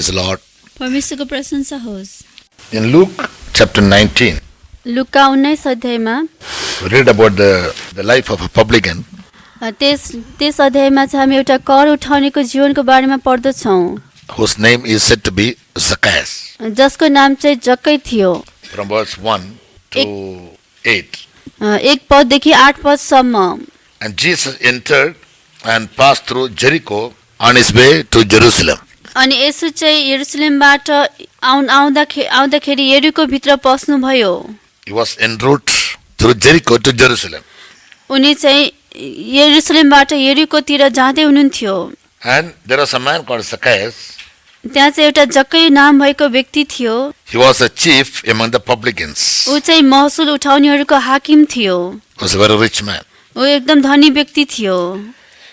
Praise the Lord. परमेश्वरको प्रशंसा होस्। In Luke chapter 19, लुका 19 अध्यायमा we read about the life of a publican. त्यस अध्यायमा चाहिँ हामी एउटा कर उठाउनेको जीवनको बारेमा पढ्दछौँ, Whose name is said to be Zacchaeus. जसको नाम चाहिँ जक्कै थियो। From verse 1 to 8. 1 पददेखि 8 पदसम्म। And Jesus entered and passed through Jericho on his way to Jerusalem. अनि यसो चाहिँ यरुसलेमबाट आउँदाखेरि यरीको भित्र पस्नुभयो। He was en route through Jericho to Jerusalem. उनी चाहिँ यरुसलेमबाट यरीकोतिर जाँदै हुनुहुन्थ्यो। And there was a man called Zacchaeus. त्यहाँ चाहिँ एउटा जक्कै नाम भएको व्यक्ति थियो। He was a chief among the publicans. ऊ चाहिँ महसुल उठाउनेहरूको हाकिम थियो। He was a very rich man. ऊ एकदम धनी व्यक्ति थियो।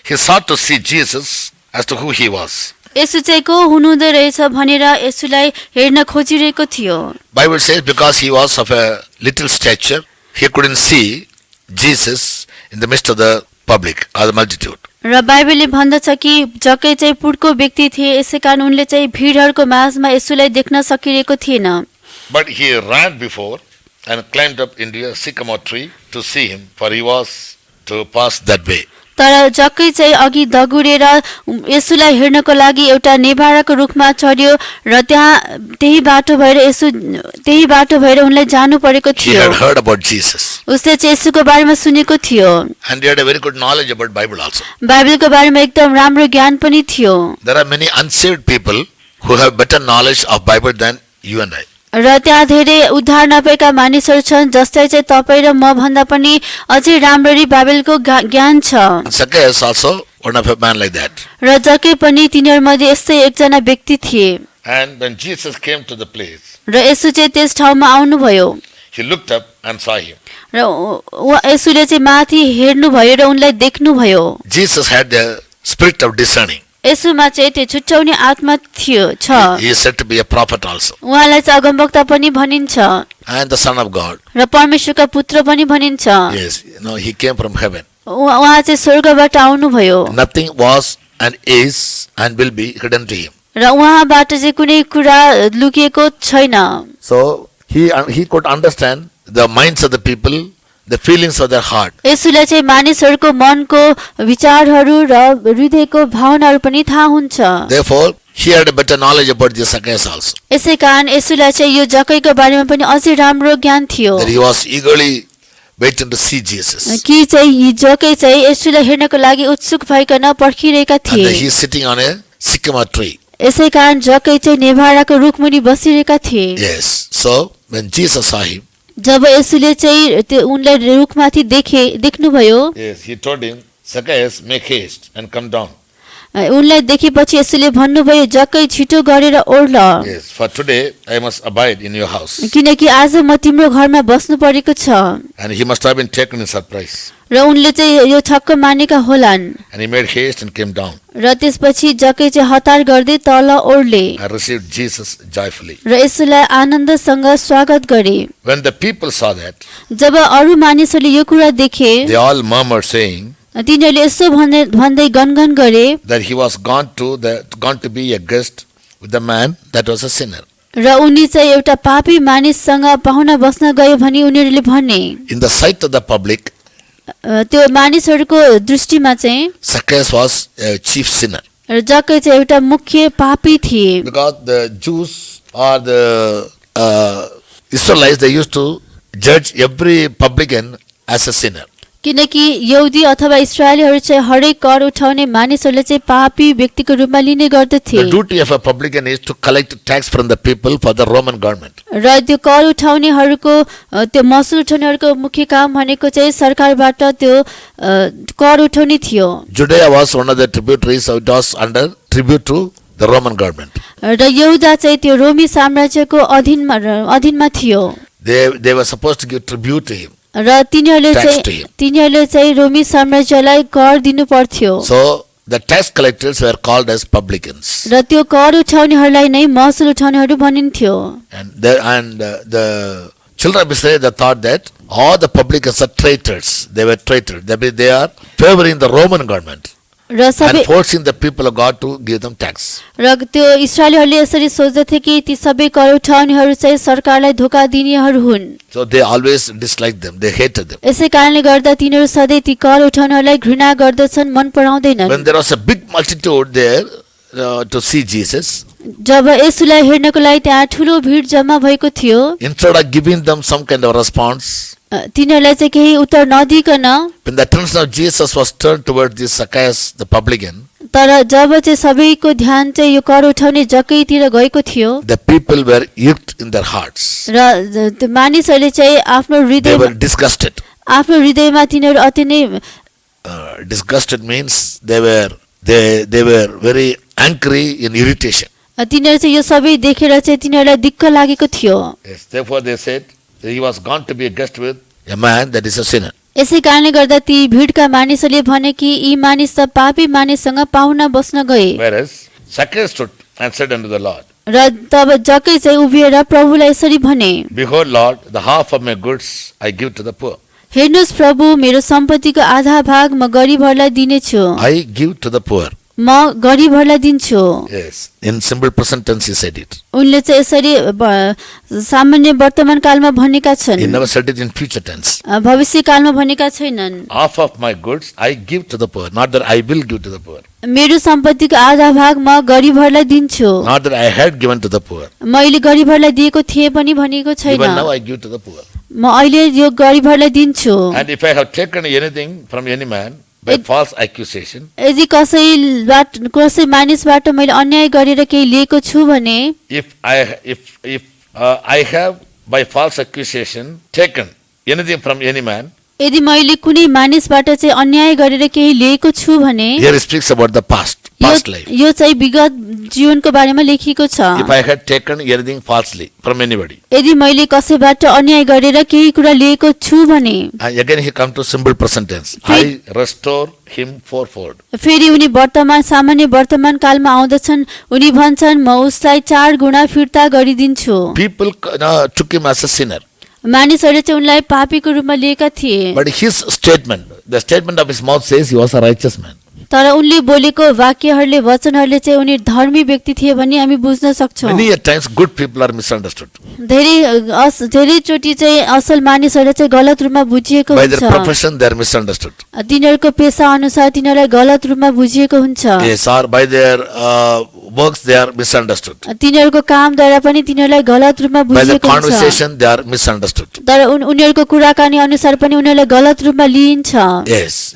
He sought to see Jesus as to who he was. यसो चाहिँ को हुनुहुँदो रहेछ भनेर यसुलाई हेर्न खोजिरहेको थियो। Bible says because he was of a little stature, he couldn't see Jesus in the midst of the public or the multitude. र बाइबलले भन्दछ कि जक्कै चाहिँ पुड्को व्यक्ति थिए, यसै कारण उनले चाहिँ भिडहरूको माझमा यसुलाई देख्न सकिरहेको थिएन। But he ran before and climbed up into a sycamore tree to see him, for he was to pass that way. तर जक्कै चाहिँ अघि दगुरेर यसुलाई हेर्नको लागि एउटा नेभाराको रुखमा चढ्यो र त्यही बाटो भएर उनलाई जानु परेको He थियो। had heard about Jesus. उसले चाहिँ यसुको बारेमा सुनेको थियो। And he had a very good knowledge about Bible also. बाइबलको बारेमा एकदम राम्रो ज्ञान पनि थियो। There are many unsaved people who have better knowledge of Bible than you and I. र त्यहाँ धेरै उद्धार नपाएका मानिसहरू छन् जस्तै चाहिँ तपाईँ र म भन्दा पनि अझै राम्ररी बाइबलको ज्ञान छ। Zacchaeus also one of a man like that. र जकै पनि तिनीहरूमध्ये यस्तै एकजना व्यक्ति थिए। And when Jesus came to the place, र यसो चाहिँ त्यस ठाउँमा आउनुभयो he looked up and saw him. र यसुले चाहिँ माथि हेर्नुभयो र उनलाई देख्नुभयो। Jesus had the spirit of discerning. यसुमा चाहिँ त्यो छुट्याउने आत्मा छ। He is said to be a prophet also. उहाँलाई चाहिँ अगमवक्ता पनि भनिन्छ And the Son of God. र परमेश्वरका पुत्र पनि भनिन्छ। Yes, he came from heaven. उहाँ चाहिँ स्वर्गबाट आउनुभयो। Nothing was and is and will be hidden to him. र उहाँबाट चाहिँ कुनै कुरा लुकिएको छैन। So he could understand the minds of the people, the feelings of their heart. यसुलाई चाहिँ मानिसहरूको मनको विचारहरू र हृदयको भावनाहरू पनि थाहा हुन्छ। Therefore, he had a better knowledge about this Zacchaeus also. यसै कारण यसुलाई चाहिँ यो जक्कैको बारेमा पनि अझै राम्रो ज्ञान थियो That he was eagerly waiting to see Jesus. कि चाहिँ यी जक्कै चाहिँ यसुलाई हेर्नको लागि उत्सुक भइकन पर्खिरहेका And थिए। he is sitting on a sycamore tree. यसै कारण जक्कै चाहिँ नेभाराको रुखमुनि बसिरहेका थिए। Yes. So, when Jesus saw him, जब यसुले चाहिँ त्यो उनलाई रुखमाथि देख्नुभयो, yes, he told him, Zacchaeus, make haste and come down. उनलाई देखेपछि यसुले भन्नुभयो जक्कै छिटो गरेर ओर्ल, Yes, for today I must abide in your house. किनकि आज म तिम्रो घरमा बस्नु परेको छ। And he must have been taken in surprise. र उनले चाहिँ यो छक्क मानेका होलान्। And he made haste and came down र त्यसपछि जक्कै चाहिँ हतार गर्दै तल ओर्ले and received Jesus joyfully. र यसुलाई आनन्दसँग स्वागत गरे। When the people saw that, जब अरू मानिसहरूले यो कुरा देखे, they all murmured, saying तिनीहरूले यसो भन्दै गनगन गरे that he was gone to be a guest with the man that was a sinner. र उनी चाहिँ एउटा पापी मानिससँग पाहुना बस्न गयो भनी उनीहरूले भने। In the sight of the public, त्यो मानिसहरूको दृष्टिमा चाहिँ Zacchaeus was a chief sinner. र जक्कै चाहिँ एउटा मुख्य पापी थिए। Because the Jews or the Israelites, they used to judge every publican as a sinner. किनकि यहुदी अथवा इस्राएलीहरू चाहिँ हरेक कर उठाउने मानिसहरूले चाहिँ पापी व्यक्तिको रूपमा लिने गर्दथे। The duty of a publican is to collect tax from the people for the Roman government. र त्यो कर उठाउनेहरूको त्यो महसुल उठाउनेहरूको मुख्य काम भनेको चाहिँ सरकारबाट त्यो कर उठाउने थियो। Judea was one of the tributaries, so it was under tribute to the Roman government. र यहुदा चाहिँ त्यो रोमी साम्राज्यको अधीनमा थियो। They were supposed to give tribute to him. र तिनीहरूले चाहिँ रोमी साम्राज्यलाई कर दिनु पर्थ्यो। So the tax collectors were called as publicans. र त्यो कर उठाउनेहरूलाई नै महसुल उठाउनेहरू भनिन्थ्यो। And the children of Israel, they thought that all the publicans are traitors. They were traitors. They are favoring the Roman government. र सबै and forcing the people of God to give them tax. र त्यो इस्राएलीहरूले यसरी सोच्दथे कि ती सबै कर उठाउनेहरू चाहिँ सरकारलाई धोका दिनेहरू हुन्। So they always disliked them. They hated them. यसै कारणले गर्दा तिनीहरू सधैँ ती कर उठाउनेहरूलाई घृणा गर्दछन्, मन पराउँदैनन्। When there was a big multitude there to see Jesus, जब येशूलाई हेर्नको लागि त्यहाँ ठुलो भिड जम्मा भएको थियो, instead of giving them some kind of response, तिनीहरूलाई चाहिँ केही उत्तर नदिकन, when the attention of Jesus was turned towards this Zacchaeus, the publican, तर जब चाहिँ सबैको ध्यान चाहिँ यो कर उठाउने जग्गैतिर गएको थियो, the people were irked in their hearts. र त्यो मानिसहरूले चाहिँ आफ्नो They were हृदयमा disgusted. तिनीहरू अति नै Disgusted means they were very angry in irritation. तिनीहरू चाहिँ यो सबै देखेर चाहिँ तिनीहरूलाई दिक्क लागेको थियो। Yes, therefore they said that he was gone to be a guest with a man that is a sinner. यसै कारणले गर्दा ती भिडका मानिसहरूले भने कि यी मानिस त पापी मानिससँग पाहुना बस्न गए। Whereas Zacchaeus stood and said unto the Lord, र तब जक्कै चाहिँ उभिएर प्रभुलाई यसरी भने, Behold, Lord, the half of my goods I give to the poor. हेर्नुहोस् प्रभु, मेरो सम्पत्तिको आधा भाग म गरिबहरूलाई दिनेछु। I give to the poor. म गरिबहरूलाई दिन्छु। Yes, in simple present tense he said it. उनले चाहिँ यसरी सामान्य वर्तमान कालमा भनेका छन्, He never said it in future tense. भविष्य कालमा भनेका छैनन्। Half of my goods I give to the poor, not that I will give to the poor, मेरो सम्पत्तिको आधा भाग म गरिबहरूलाई दिन्छु। not that I had given to the poor. मैले गरिबहरूलाई दिएको थिएँ पनि भनेको छैन, Even now I give to the poor. म अहिले यो गरिबहरूलाई दिन्छु। And if I have taken anything from any man by false accusation, यदि कसै मानिसबाट मैले अन्याय गरेर केही लिएको छु भने, if I have by false accusation taken anything from any man, यदि मैले कुनै मानिसबाट चाहिँ अन्याय गरेर केही लिएको छु भने, here it speaks about the past life. यो चाहिँ विगत जीवनको बारेमा लेखिएको छ। If I had taken anything falsely from anybody, यदि मैले कसैबाट अन्याय गरेर केही कुरा लिएको छु भने, and again he come to simple present tense, I restore him fourfold. फेरि उनी सामान्य वर्तमान कालमा आउँदछन्, उनी भन्छन् म उसलाई 4 गुणा फिर्ता गरिदिन्छु। People took him as a sinner, मानिसहरूले चाहिँ उनलाई पापीको रूपमा लिएका थिए, but his statement, the statement of his mouth says he was a righteous man. तर उनले बोलेको वाक्यहरूले वचनहरूले चाहिँ उनी धर्मी व्यक्ति थिए भन्ने हामी बुझ्न सक्छौँ। Many a times good people are misunderstood धेरैचोटि चाहिँ असल मानिसहरूले चाहिँ गलत रूपमा बुझिएको by हुन्छ, their profession. They are misunderstood. तिनीहरूको पेसा अनुसार तिनीहरूलाई गलत रूपमा बुझिएको हुन्छ, Yes, or by their works they are misunderstood. तिनीहरूको कामद्वारा पनि तिनीहरूलाई गलत रूपमा By their बुझिएको हुन्छ, conversation they are misunderstood. तर उनीहरूको कुराकानी अनुसार पनि उनीहरूलाई गलत रूपमा लिइन्छ। Yes,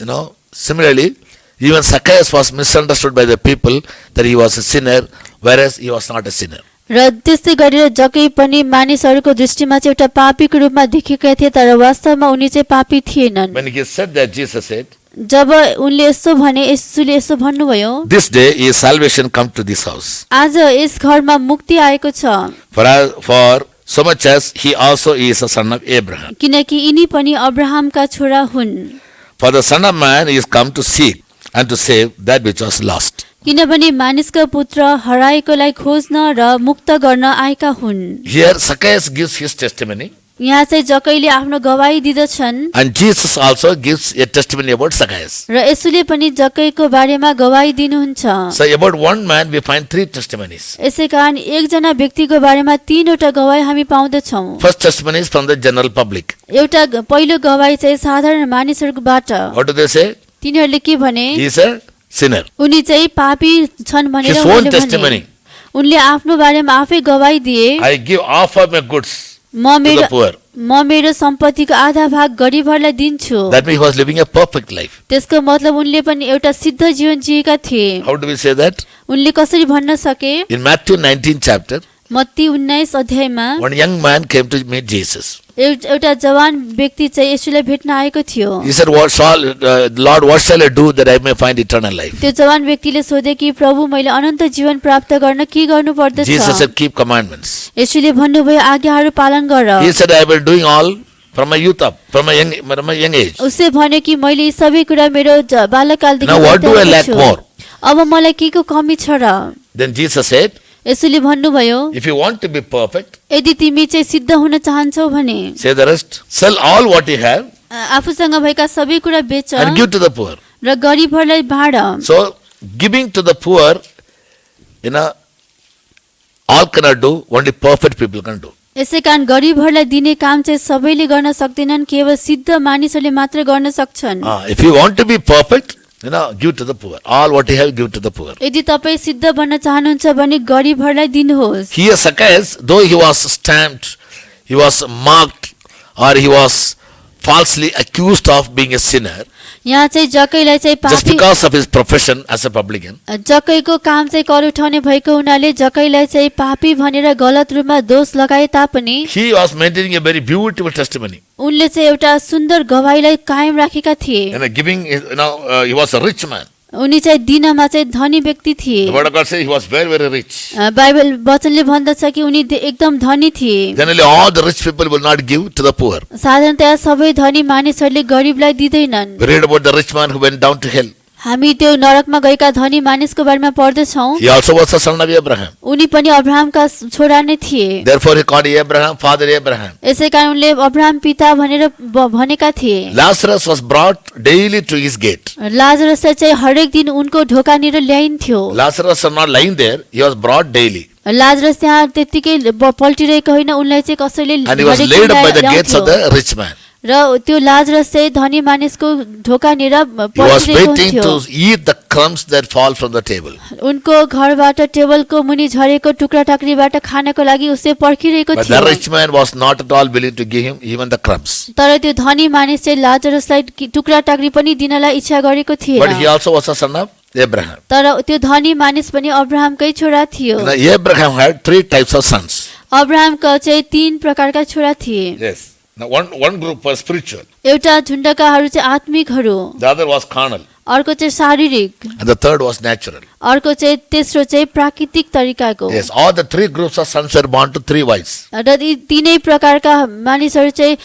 similarly, even Zacchaeus was misunderstood by the people that he was a sinner, whereas he was not a sinner. र त्यस्तै गरेर जकै पनि मानिसहरूको दृष्टिमा चाहिँ एउटा पापीको रूपमा देखेका थिए, तर वास्तवमा उनी चाहिँ पापी थिएनन्। When he said that, Jesus said, जब उनले यस्तो भने, येशूले यस्तो भन्नुभयो, this day is salvation come to this house. आज यस घरमा मुक्ति आएको छ, For so much as he also is a son of Abraham. किनकि यिनी पनि अब्राहमका छोरा हुन्। For the Son of Man is come to seek and to save that which was lost. किनभने मानिसका पुत्र हराएकोलाई खोज्न र मुक्त गर्न आएका हुन्। Here Zacchaeus gives his testimony, यहाँ चाहिँ जकैले आफ्नो गवाही दिँदछन्, and Jesus also gives a testimony about Zacchaeus. र यसुले पनि जकैको बारेमा गवाही दिनुहुन्छ। So about one man we find 3 testimonies. यसै कारण एकजना व्यक्तिको बारेमा 3वटा गवाही हामी पाउँदछौँ। First testimony is from the general public. एउटा पहिलो गवाही चाहिँ साधारण मानिसहरूबाट। What do they say? तिनीहरूले के भने, He is a sinner. उनी चाहिँ पापी छन् भनेर His उनले own भने। testimony. उनले आफ्नो बारेमा आफै गवाही दिए, I give half of my goods म to the poor. मेरो सम्पत्तिको आधा भाग गरिबहरूलाई दिन्छु। That means he was living a perfect life. त्यसको मतलब उनले पनि एउटा सिद्ध जीवन जिएका थिए। How do we say that? उनले कसरी भन्न सके? In Matthew 19 chapter, मत्ती 19 अध्यायमा one young man came to meet Jesus. एउटा जवान व्यक्ति चाहिँ येशूलाई भेट्न आएको थियो। He said, Lord, what shall I do that I may find eternal life? त्यो जवान व्यक्तिले सोधे कि प्रभु मैले अनन्त जीवन प्राप्त गर्न के गर्नु पर्दछ? Jesus said, keep commandments. येशूले भन्नुभयो आज्ञाहरू पालन गर। He said, I will doing all from my youth up, from my young age. उसले भन्यो कि मैले यी सबै कुरा मेरो बालकालदेखि Now what do I lack more? अब मलाई के को कमी छ र? Then Jesus said, येशूले भन्नुभयो, if you want to be perfect, यदि तिमी चाहिँ सिद्ध हुन चाहन्छौ भने say the rest, sell all what you have आफूसँग भएका सबै कुरा बेच and give to the poor. र गरिबहरूलाई बाँड। So, giving to the poor, all cannot do, only perfect people can do. यसै कारण गरिबहरूलाई दिने काम चाहिँ सबैले गर्न सक्दैनन्, केवल सिद्ध मानिसहरूले मात्र गर्न सक्छन्। If you want to be perfect, give to the poor. All what you have, give to the poor. यदि तपाईँ सिद्ध बन्न चाहनुहुन्छ भने गरिबहरूलाई दिनुहोस्। Here Zacchaeus, though he was stamped, he was mocked, or he was falsely accused of being a sinner, यहाँ चाहिँ जक्कैलाई चाहिँ just पापी, because of his profession as a publican, जक्कैको काम चाहिँ कर उठाउने भएको हुनाले जक्कैलाई चाहिँ पापी भनेर गलत रूपमा दोष लगाए तापनि he was maintaining a very beautiful testimony. उनले चाहिँ एउटा सुन्दर गवाईलाई कायम राखेका थिए। Giving, he was a rich man. उनी चाहिँ दिनमा चाहिँ धनी व्यक्ति थिए। The word of God says he was very, very rich. Bible वचनले भन्दछ कि उनी एकदम धनी थिए। Generally, all the rich people will not give to the poor. साधारणतया सबै धनी मानिसहरूले गरिबलाई दिँदैनन्। We read about the rich man who went down to hell. हामी त्यो नरकमा गएका धनी मानिसको बारेमा पढ्दछौँ। He also was a son of Abraham. उनी पनि अब्राहमका छोरा नै थिए। Therefore, he called Abraham Father Abraham. यसै कारण उनले अब्राहम पिता भनेर भनेका थिए। Lazarus was brought daily to his gate. लाजरसलाई चाहिँ हरेक दिन उनको ढोकानिर ल्याइन्थ्यो। Lazarus was not lying there, he was brought daily. Lazarus त्यहाँ त्यत्तिकै पल्टिरहेको होइन, उनलाई चाहिँ कसैले And he was हरेक laid दिन up by the gates of ल्याउँथ्यो। the rich man. र त्यो लाजरस चाहिँ धनी मानिसको ढोकानिर He was पल्टिरहेको waiting हुन्थ्यो। to eat the crumbs that fall from the table. उनको घरबाट टेबलको मुनि झरेको टुक्रा टाक्रीबाट खानको लागि उसले पर्खिरहेको But थियो। the rich man was not at all willing to give him even the crumbs. तर त्यो धनी मानिस चाहिँ लाजरसलाई टुक्रा टाक्री पनि दिनलाई इच्छा गरेको But he थिएन। also was a son of Abraham. तर त्यो धनी मानिस पनि अब्राहमकै छोरा थियो। Abraham had 3 types of sons. अब्राहमका चाहिँ 3 प्रकारका छोरा थिए। Yes. Now one group was spiritual, एउटा झुण्डकाहरू चाहिँ आत्मिकहरू, the other was carnal, अर्को चाहिँ शारीरिक, and the third was natural. अर्को चाहिँ तेस्रो चाहिँ प्राकृतिक तरिकाको। Yes, all the 3 groups of sons were born to 3 wives. र यी तीनै प्रकारका मानिसहरू चाहिँ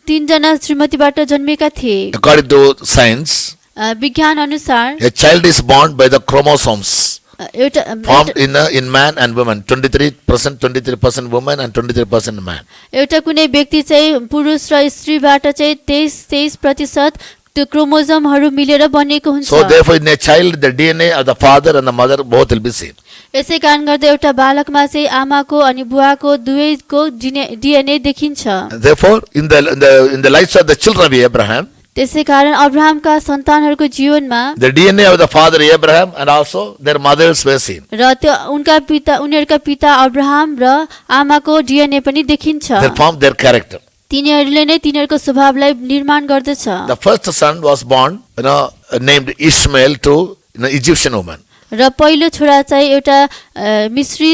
3 जना श्रीमतीबाट जन्मेका थिए। According to science, विज्ञान अनुसार a child is born by the chromosomes एउटा formed in man and woman. 23% woman and 23% man. एउटा कुनै व्यक्ति चाहिँ पुरुष र स्त्रीबाट चाहिँ 23% त्यो क्रोमोजोमहरू मिलेर बनेको हुन्छ। So therefore, in a child, the DNA of the father and the mother both will be same. यसै कारण गर्दा एउटा बालकमा चाहिँ आमाको अनि बुवाको दुवैको डिएनए देखिन्छ। Therefore, in the lives of the children of Abraham, त्यसै कारण अब्राहमका सन्तानहरूको जीवनमा the DNA of the father Abraham and also their mothers were seen. र त्यो उनीहरूका पिता अब्राहम र आमाको डिएनए पनि देखिन्छ। They formed their character. तिनीहरूले नै तिनीहरूको स्वभावलाई निर्माण गर्दछ। The first son was born, named Ishmael to Egyptian woman. र पहिलो छोरा चाहिँ एउटा मिस्री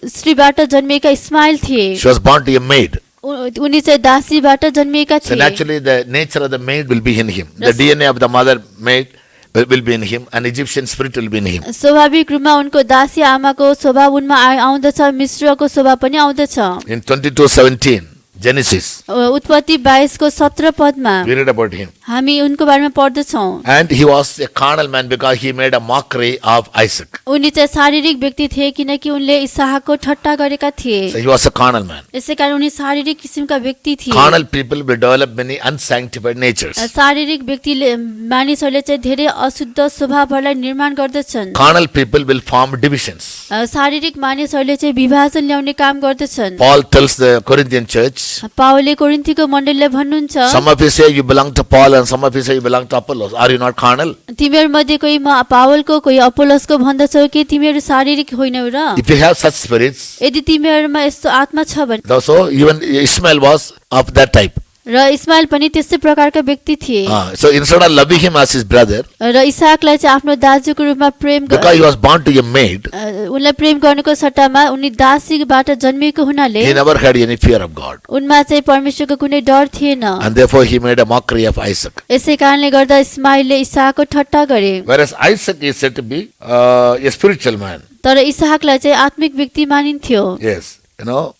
स्त्रीबाट जन्मेका इस्माइल थिए। She was born to a maid. उनी चाहिँ दासीबाट जन्मिएका So थिए। naturally, the nature of the maid will be in him. The DNA of the mother maid will be in him, and Egyptian spirit will be in him. स्वाभाविक रूपमा उनको दासी आमाको स्वभाव उनमा आउँदछ, मिश्रको स्वभाव पनि आउँदछ। In 22:17, Genesis, उत्पत्ति 22 को 17 पदमा we read about him. हामी उनको बारेमा पढ्दछौँ। And he was a carnal man because he made a mockery of Isaac. उनी चाहिँ शारीरिक व्यक्ति थिए किनकि उनले इसाहको ठट्टा गरेका थिए। So he was a carnal man. यसै कारण उनी शारीरिक किसिमका व्यक्ति थिए। Carnal people will develop many unsanctified natures. शारीरिक व्यक्तिले मानिसहरूले चाहिँ धेरै अशुद्ध स्वभावहरूलाई निर्माण गर्दछन्। Carnal people will form divisions. शारीरिक मानिसहरूले चाहिँ विभाजन ल्याउने काम गर्दछन्। Paul tells the Corinthian church, पावलले कोरिन्थीको मण्डलीलाई भन्नुहुन्छ, some of you say you belong to Paul and some of you say you belong to Apollos. Are you not carnal? तिमीहरू मध्ये कोही पावलको कोही अपोलोसको भन्दछौ कि तिमीहरू शारीरिक होइनौ र? If you have such spirits, यदि तिमीहरूमा यस्तो आत्मा छ भने। so even Ishmael was of that type. र इस्माइल पनि त्यस्तै प्रकारका व्यक्ति थिए। So instead of loving him as his brother, र इसाकलाई चाहिँ आफ्नो दाजुको रूपमा प्रेम because he was born to a maid, उनलाई प्रेम गर्नुको सट्टामा उनी दासीबाट जन्मिएको हुनाले he never had any fear of God. उनमा चाहिँ परमेश्वरको कुनै डर थिएन। And therefore he made a mockery of Isaac. यसै कारणले गर्दा इस्माइलले इसाकको ठट्टा गरे। Whereas Isaac is said to be a spiritual man. तर इसाकलाई चाहिँ आत्मिक व्यक्ति मानिन्थ्यो। Yes.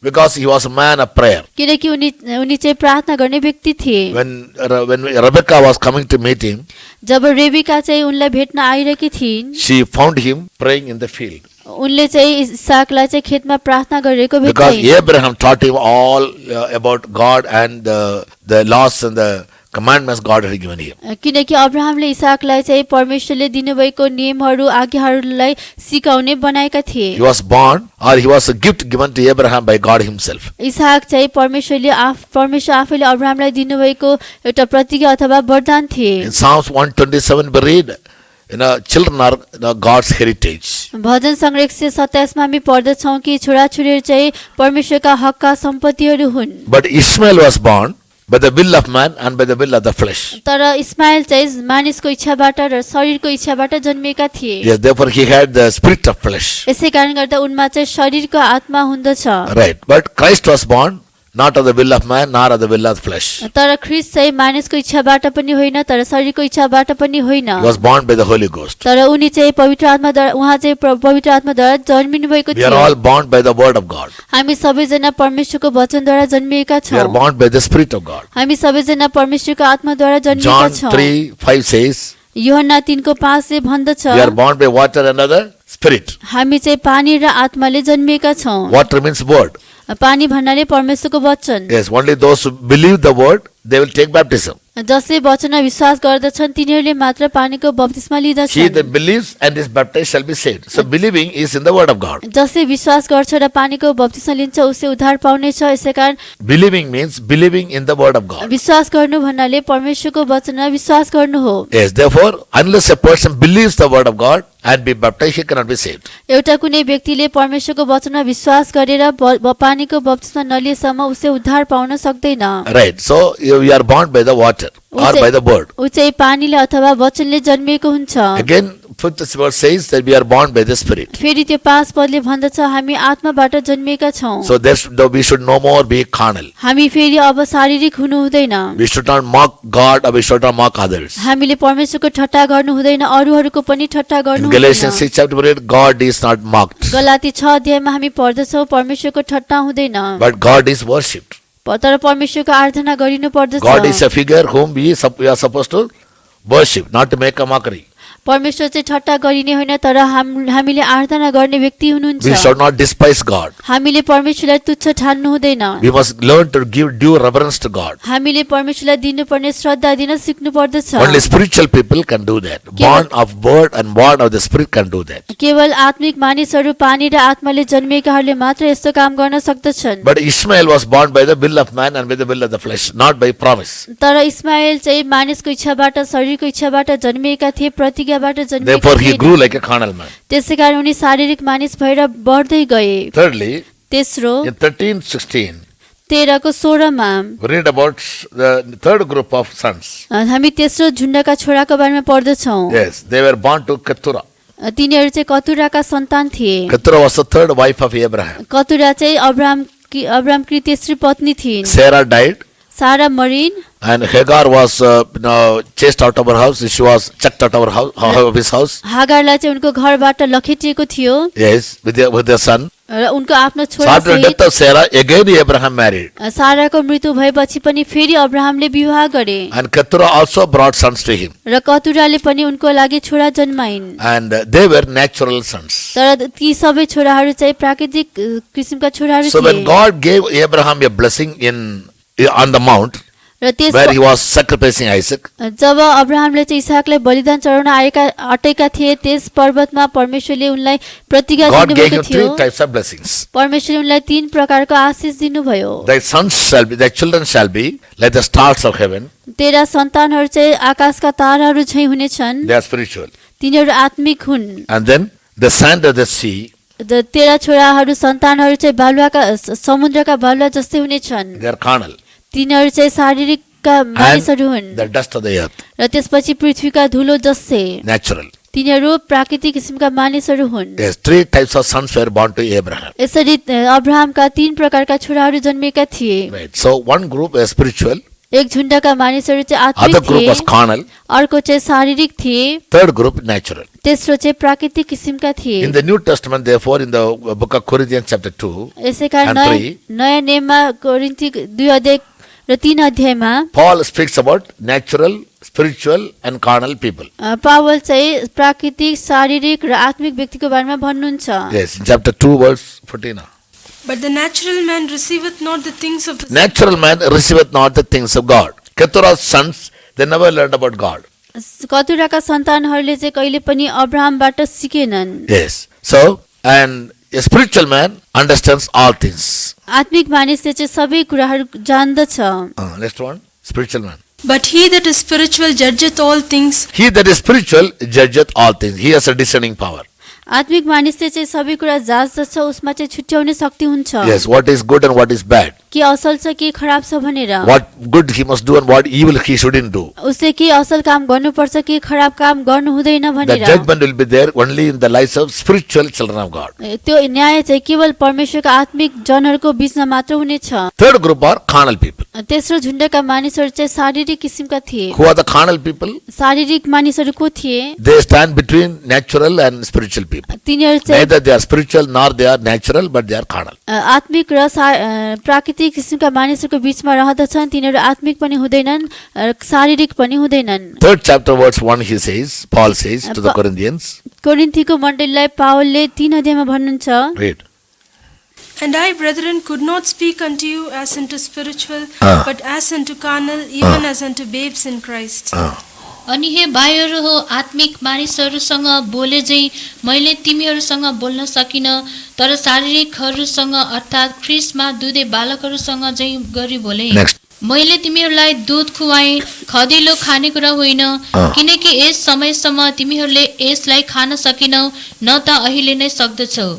Because he was a man of prayer. किनकि उनी चाहिँ प्रार्थना गर्ने व्यक्ति थिए। When Rebecca was coming to meet him, जब रेबिका चाहिँ उनलाई भेट्न आइरहेकी थिइन्, she found him praying in the field. उनले चाहिँ इसाकलाई चाहिँ खेतमा प्रार्थना गरिरहेको Because भेटिन्। Abraham taught him all about God and the laws and the commandments God had given him. किनकि अब्राहमले इसाकलाई चाहिँ परमेश्वरले दिनुभएको नियमहरू आज्ञाहरूलाई सिकाउने बनाएका थिए। He was born, or he was a gift given to Abraham by God himself. Isaac चाहिँ परमेश्वर आफैले अब्राहमलाई दिनुभएको एउटा प्रतिज्ञा अथवा वरदान थिए। In Psalms 127 we read, children are God's heritage. भजन सङ्ग्रह 127 मा हामी पढ्दछौँ कि छोराछोरीहरू चाहिँ परमेश्वरका हकका सम्पत्तिहरू हुन्। But Ishmael was born by the will of man and by the will of the flesh. तर इस्माइल चाहिँ मानिसको इच्छाबाट र शरीरको इच्छाबाट जन्मिएका थिए। Yes, therefore he had the spirit of flesh. यसै कारण गर्दा उनमा चाहिँ शरीरको आत्मा हुँदछ। Right. But Christ was born not of the will of man nor of the will of flesh. तर ख्रीष्ट चाहिँ मानिसको इच्छाबाट पनि होइन तर शरीरको इच्छाबाट पनि होइन। He was born by the Holy Ghost. तर उनी चाहिँ पवित्र आत्माद्वारा उहाँ चाहिँ पवित्र आत्माद्वारा जन्मिनु भएको We are थियो। all born by the word of God. हामी सबैजना परमेश्वरको वचनद्वारा जन्मिएका We are छौँ। born by the spirit of God. हामी सबैजना परमेश्वरको आत्माद्वारा जन्मिएका John छौँ। 3:5 says, यूहन्ना 3:5 ले भन्दछ we are born by water and other spirit. हामी चाहिँ पानी र आत्माले जन्मिएका छौँ। Water means word. पानी भन्नाले परमेश्वरको वचन। Yes, only those who believe the word, they will take baptism. जसले वचनमा विश्वास गर्दछन् तिनीहरूले मात्र पानीको बप्तिस्मा He लिँदछन्। that believes and is baptized shall be saved. So believing is in the word of God. जसले विश्वास गर्छ र पानीको बप्तिस्मा लिन्छ उसले उद्धार पाउनेछ। यसैकारण Believing means believing in the word of God. विश्वास गर्नु भन्नाले परमेश्वरको वचनमा विश्वास गर्नु हो। Yes, therefore, unless a person believes the word of God and be baptized, he cannot be saved. एउटा कुनै व्यक्तिले परमेश्वरको वचनमा विश्वास गरेर पानीको बप्तिस्मा नलिएसम्म उसले उद्धार पाउन सक्दैन। Right. So we are born by the water or by the word. ऊ चाहिँ पानीले अथवा वचनले जन्मिएको हुन्छ। Again, fifth verse says that we are born by the spirit. फेरि त्यो 5 पदले भन्दछ हामी आत्माबाट जन्मिएका छौँ। So we should no more be carnal. हामी फेरि अब शारीरिक हुनु हुँदैन। We should not mock God or we should not mock others. हामीले परमेश्वरको ठट्टा गर्नु हुँदैन अरूहरूको पनि ठट्टा गर्नु In हुँदैन। Galatians 6 chapter 8, God is not mocked, Galati 6 अध्यायमा हामी पढ्दछौँ परमेश्वरको ठट्टा हुँदैन but God is worshipped. तर परमेश्वरको आराधना गरिनु पर्दछ। God is a figure whom we are supposed to worship, not to make a mockery. परमेश्वर चाहिँ ठट्टा गरिने होइन तर हामीले आराधना गर्ने व्यक्ति हुनुहुन्छ। We should not despise God. हामीले परमेश्वरलाई तुच्छ ठान्नु हुँदैन। We must learn to give due reverence to God. हामीले परमेश्वरलाई दिनुपर्ने श्रद्धा दिन सिक्नु पर्दछ। Only spiritual people can do that. Born of word and born of the spirit can do that. केवल आत्मिक मानिसहरू पानी र आत्माले जन्मिएकाहरूले मात्र यस्तो काम गर्न सक्दछन्। But Ishmael was born by the will of man and by the will of the flesh, not by promise. तर इस्माइल चाहिँ मानिसको इच्छाबाट शरीरको इच्छाबाट जन्मिएका थिए प्रतिज्ञाबाट जन्मिएका Therefore he थिएनन्। grew like a carnal man. त्यसैकारण उनी शारीरिक मानिस भएर बढ्दै गए। Thirdly, तेस्रो in 13:16, 13 को 16 मा we read about the third group of sons. हामी तेस्रो झुण्डका छोराको बारेमा पढ्दछौँ। Yes, they were born to Keturah. तिनीहरू चाहिँ कतुराका सन्तान थिए। Keturah was the third wife of Abraham. कतुरा चाहिँ अब्रामकी तेस्री पत्नी थिइन्। Sarah died सारा मरिन् and Hagar was chased out of her house. She was chucked out of his house. हागारलाई चाहिँ उनको घरबाट लखेटिएको थियो Yes, with their son. र उनको आफ्नो So after the छोरा death of Sarah, again Abraham married. साराको मृत्यु भएपछि पनि फेरि अब्राहमले विवाह गरे And Keturah also brought sons to him. र कतुराले पनि उनको लागि छोरा जन्माइन्। And they were natural sons. तर ती सबै छोराहरू चाहिँ प्राकृतिक किसिमका छोराहरू So when थिए। God gave Abraham a blessing on the mount र where he was sacrificing Isaac, जब अब्राहमले चाहिँ इसाकलाई बलिदान चढाउन अटेका थिए त्यस पर्वतमा परमेश्वरले उनलाई प्रतिज्ञा God gave दिनुभएको him थियो। three types of blessings. परमेश्वरले उनलाई 3 प्रकारको आशीष दिनुभयो। Thy children shall be like the stars of heaven. तेरा सन्तानहरू चाहिँ आकाशका ताराहरू झैं हुनेछन्। They are spiritual. तिनीहरू आत्मिक हुन्। And then the sand of the sea, तेरा छोराहरू सन्तानहरू चाहिँ बालुवाका समुद्रका बालुवा जस्तै हुनेछन्। they are carnal. तिनीहरू चाहिँ शारीरिकका मानिसहरू हुन् And the dust of the earth, र त्यसपछि पृथ्वीका धुलो जस्तै natural. तिनीहरू प्राकृतिक किसिमका मानिसहरू हुन्। Yes, three types of sons were born to Abraham. यसरी अब्राहमका 3 प्रकारका छोराहरू जन्मिएका थिए। Right. So one group was spiritual, एक झुण्डका मानिसहरू चाहिँ other आत्मिक group थिए, was carnal, अर्को चाहिँ शारीरिक थिए, third group natural. तेस्रो चाहिँ प्राकृतिक किसिमका थिए। In the New Testament, therefore, in the book of Corinthians chapter 2 यसैकारण and 3, नयाँ नियममा कोरिन्थी 2 अध्याय र 3 अध्यायमा Paul speaks about natural, spiritual and carnal people. पावल चाहिँ प्राकृतिक शारीरिक र आत्मिक व्यक्तिको बारेमा भन्नुहुन्छ। Yes, in chapter 2 verse 14. But the natural man receiveth not the things of the Natural man receiveth not the things of God, Keturah's sons, they never learned about God. कतुराका सन्तानहरूले चाहिँ कहिले पनि अब्राहमबाट सिकेनन्। Yes. So, and a spiritual man understands all things. आत्मिक मानिसले चाहिँ सबै कुराहरू जान्दछ। Next one, spiritual man. But he that is spiritual judgeth all things. He that is spiritual judgeth all things. He has a discerning power. आत्मिक मानिसले चाहिँ सबै कुरा जाँच्दछ, उसमा चाहिँ छुट्याउने शक्ति हुन्छ। Yes, what is good and what is bad. के असल छ के खराब छ भनेर। What good he must do and what evil he shouldn't do. उसले के असल काम गर्नुपर्छ के खराब काम गर्नु हुँदैन The भनेर। judgment will be there only in the lives of spiritual children of God. त्यो न्याय चाहिँ केवल परमेश्वरका आत्मिक जनहरूको बीचमा मात्र हुनेछ। Third group are carnal people. तेस्रो झुण्डका मानिसहरू चाहिँ शारीरिक किसिमका थिए। Who are the carnal people? शारीरिक मानिसहरू को थिए? They stand between natural and spiritual people. तिनीहरू चाहिँ Neither they are spiritual nor they are natural, but they are carnal. आत्मिक र प्राकृतिक किसिमका मानिसहरूको बीचमा रहँदछन्। तिनीहरू आत्मिक पनि हुँदैनन् शारीरिक पनि हुँदैनन्। Third chapter verse 1 he says, Paul says to the Corinthians. कोरिन्थीको मण्डलीलाई पावलले 3 अध्यायमा भन्नुहुन्छ। Read. And I, brethren, could not speak unto you as unto spiritual, but as unto carnal, even as unto babes in Christ. अनि हे भाइहरू हो, आत्मिक मानिसहरूसँग बोले झैं मैले तिमीहरूसँग बोल्न सकिन, तर शारीरिकहरूसँग अर्थात् ख्रीष्टमा दुधे बालकहरूसँग झैं गरी बोले। Next. मैले तिमीहरूलाई दूध खुवाएँ, खदिलो खानेकुरा होइन, किनकि यस समयसम्म तिमीहरूले यसलाई खान सकेनौ, न त अहिले नै सक्दछौ।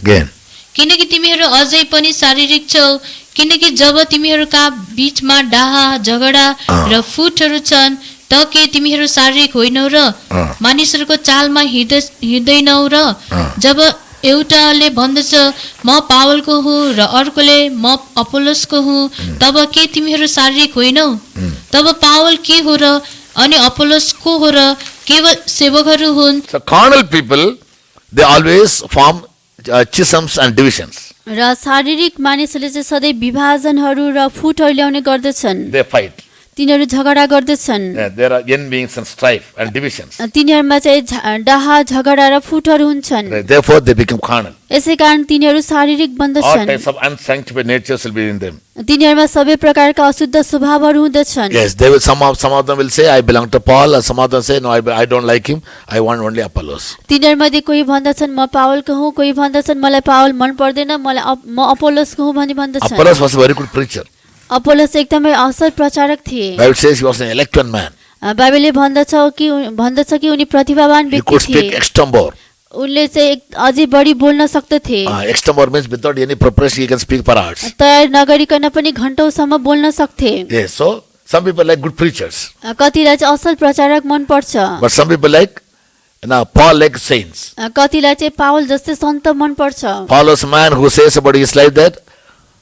Again. किनकि तिमीहरू अझै पनि शारीरिक छौ, किनकि जब तिमीहरूका बीचमा डाहा झगडा र फुटहरू छन् त के तिमीहरू शारीरिक होइनौ र मानिसहरूको चालमा हिँड्दैनौ र जब एउटाले भन्दछ म पावलको हुँ र अर्कोले म अपोलोसको हुँ, तब के तिमीहरू शारीरिक होइनौ? तब पावल के हो र अनि अपोलोस को हो र? केवल सेवकहरू हुन्। So carnal people, they always form schisms and divisions. र शारीरिक मानिसहरूले चाहिँ सधैँ विभाजनहरू र फुटहरू ल्याउने गर्दछन्। They fight. तिनीहरू झगडा गर्दछन्। There are envyings and strife and divisions. तिनीहरूमा चाहिँ डाहा झगडा र फुटहरू हुन्छन्। Therefore they become carnal. यसै कारण तिनीहरू शारीरिक All बन्दछन्। types of unsanctified natures will be in them. तिनीहरूमा सबै प्रकारका अशुद्ध स्वभावहरू हुँदछन्। Yes, they will. Some of them will say, "I belong to Paul," and some of them say, "No, I don't like him. I want only Apollos." तिनीहरूमध्ये कोही भन्दछन् म पावलको हुँ, कोही भन्दछन् मलाई पावल मन पर्दैन, म अपोलोसको हुँ भनी भन्दछन्। Apollos was a very good preacher. Apollos एकदमै असल प्रचारक थिए। Bible says he was an elected man. बाइबलले भन्दछ कि उनी प्रतिभावान He व्यक्ति could speak थिए। extempore. उनले चाहिँ अझै बढी बोल्न सक्दथे। Extempore means without any preparation he can speak for hours. तयार नगरिकन पनि घण्टौसम्म बोल्न सक्थे। Yes, so some people like good preachers, कतिलाई चाहिँ असल प्रचारक मन पर्छ, but some people like Paul like saints. कतिलाई चाहिँ पावल जस्तै सन्त मन पर्छ। Paul was a man who says about his life that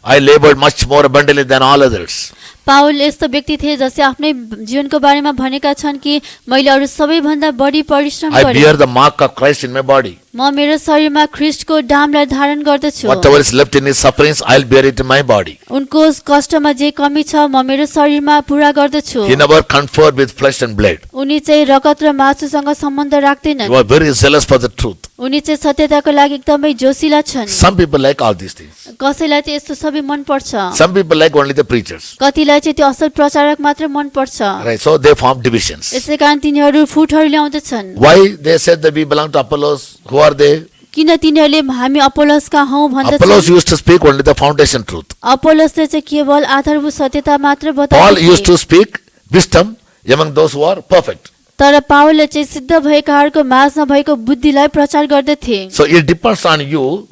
I labored much more abundantly than all others. पावल यस्तो व्यक्ति थिए जसले आफ्नै जीवनको बारेमा भनेका छन् कि मैले अरू सबैभन्दा बढी परिश्रम I गरेँ। bear the mark of Christ in my body. म मेरो शरीरमा ख्रीष्टको डामलाई धारण गर्दछु। Whatever is left in his sufferings, I'll bear it in my body. उनको कष्टमा जे कमी छ म मेरो शरीरमा पूरा गर्दछु। He never conferred with flesh and blood. उनी चाहिँ रगत र मासुसँग सम्बन्ध He राख्दैनन्। was very zealous for the truth. उनी चाहिँ सत्यताको लागि एकदमै जोसिला छन्। Some people like all these things. कसैलाई चाहिँ यस्तो सबै मन पर्छ, Some people like only the preachers. कतिलाई चाहिँ त्यो असल प्रचारक मात्र मन पर्छ। Right, so they form divisions. यसै कारण तिनीहरू फुटहरू ल्याउँदछन्। Why they said that we belong to Apollos? Who are they? किन तिनीहरूले हामी अपोलोसका हौ Apollos भन्दछन्? used to speak only the foundation truth. अपोलोसले चाहिँ केवल आधारभूत सत्यता मात्र Paul used बताए। to speak wisdom among those who are perfect. तर पावलले चाहिँ सिद्ध भएकाहरूको माझमा भएको बुद्धिलाई प्रचार गर्दथे। So it depends on you,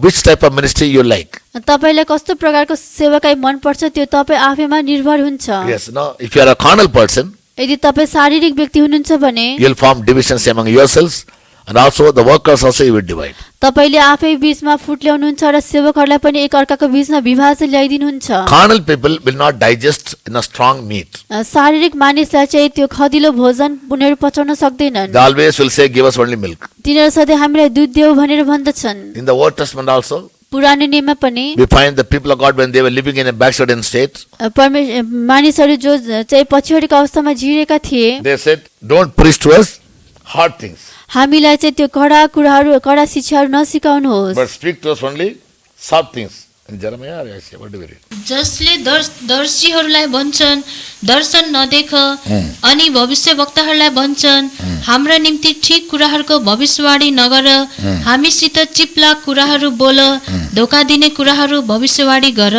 which type of ministry you like. तपाईलाई कस्तो प्रकारको सेवाकाई मन पर्छ त्यो तपाईँ आफैमा निर्भर हुन्छ। Yes, no. If you are a carnal person, यदि तपाईँ शारीरिक व्यक्ति हुनुहुन्छ भने you'll form divisions among yourselves, and also the workers also you will divide. तपाईले आफै बीचमा फुट ल्याउनुहुन्छ र सेवकहरूलाई पनि एक अर्काको बीचमा विभाजन ल्याइदिनुहुन्छ। Carnal people will not digest in a strong meat. शारीरिक मानिसलाई चाहिँ त्यो खदिलो भोजन उनीहरू पचाउन सक्दैनन्। They always will say, "Give us only milk." तिनीहरू सधैँ हामीलाई दुध देऊ भनेर भन्दछन्। In the Old Testament also, पुरानो नियममा पनि we find the people of God when they were living in a backslidden state, मानिसहरू जो चाहिँ पछिल्लो अवस्थामा जिरेका थिए, they said, "Don't preach to us hard things, हामीलाई चाहिँ त्यो कडा कुराहरू कडा शिक्षाहरू नसिकाउनुहोस्, but speak to us only soft things, Jeremiah, yes, what do we read? जसले दर्शीहरूलाई भन्छन् दर्शन नदेख अनि भविष्यवक्ताहरूलाई भन्छन् हाम्रा निम्ति ठिक कुराहरूको भविष्यवाणी नगर हामीसित चिप्ला कुराहरू बोल धोका दिने कुराहरू भविष्यवाणी गर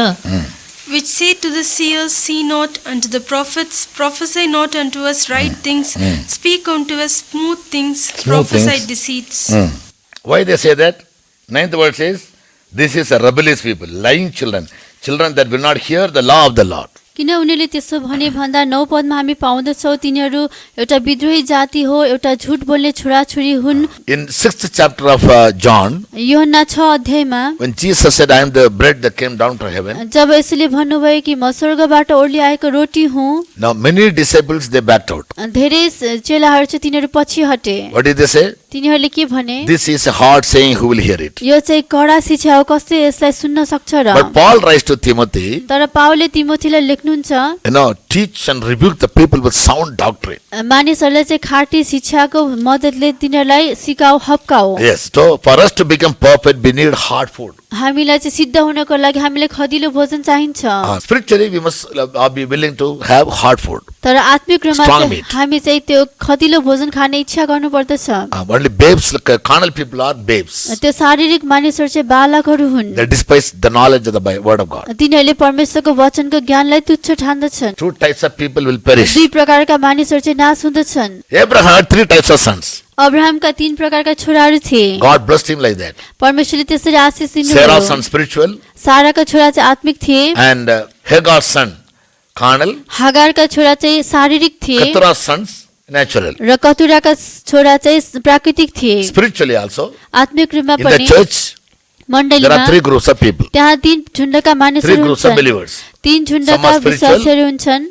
Which say to the seers, see not, unto the prophets, prophesy not unto us right things, speak unto us smooth things, prophesy things. deceits. Why they say that? Ninth word says, this is a rebellious people, lying children, children that will not hear the law of the Lord. किन उनीहरूले त्यसो भने भन्दा 9 पदमा हामी पाउँदछौँ तिनीहरू एउटा विद्रोही जाति हो एउटा झुट बोल्ने छोराछोरी हुन् In 6th chapter of John, यूहन्ना 6 अध्यायमा when Jesus said, I am the bread that came down from heaven, जब यसले भन्नुभयो कि म स्वर्गबाट ओर्ली आएको रोटी हुँ now many disciples they backed out. धेरै चेलाहरू चाहिँ तिनीहरू पछि हटे What did they say? तिनीहरूले के भने This is a hard saying, who will hear it? यो चाहिँ कडा शिक्षा हो कसले यसलाई सुन्न सक्छ र But Paul writes to Timothy, तर पावलले तिमोथीलाई लेख्नुहुन्छ teach and rebuke the people with sound doctrine. मानिसहरूलाई चाहिँ खाटी शिक्षाको मद्दतले तिनीहरूलाई सिकाऊ हप्काऊ Yes, so for us to become perfect, we need hard food. हामीलाई चाहिँ सिद्ध हुनको लागि हामीलाई खदिलो भोजन चाहिन्छ Spiritually, we must be willing to have hard food. तर आत्मिक रूपमा Strong चाहिँ meat. हामी चाहिँ त्यो खदिलो भोजन खाने इच्छा गर्नुपर्दछ Only babes, carnal people are babes. त्यो शारीरिक मानिसहरू चाहिँ बालकहरू हुन् They despise the knowledge of the word of God. तिनीहरूले परमेश्वरको वचनको ज्ञानलाई तुच्छ ठान्दछन् Two types of people will perish. दुई प्रकारका मानिसहरू चाहिँ नाश हुँदछन् Abraham had 3 types of sons. अब्राहमका 3 प्रकारका छोराहरू थिए God blessed him like that. परमेश्वरले त्यसरी आशीष Sarah's दिनुभयो son spiritual साराका छोरा चाहिँ आत्मिक थिए and Hagar's son carnal. हागारका छोरा चाहिँ शारीरिक थिए Keturah's sons natural. र कतुराका छोरा चाहिँ प्राकृतिक थिए Spiritually also, आत्मिक रूपमा in the पनि church, there मण्डलीमा are 3 groups of people. त्यहाँ 3 झुण्डका 3 मानिसहरू groups of हुन्छन् believers. 3 Some झुण्डका are spiritual, विश्वासीहरू हुन्छन्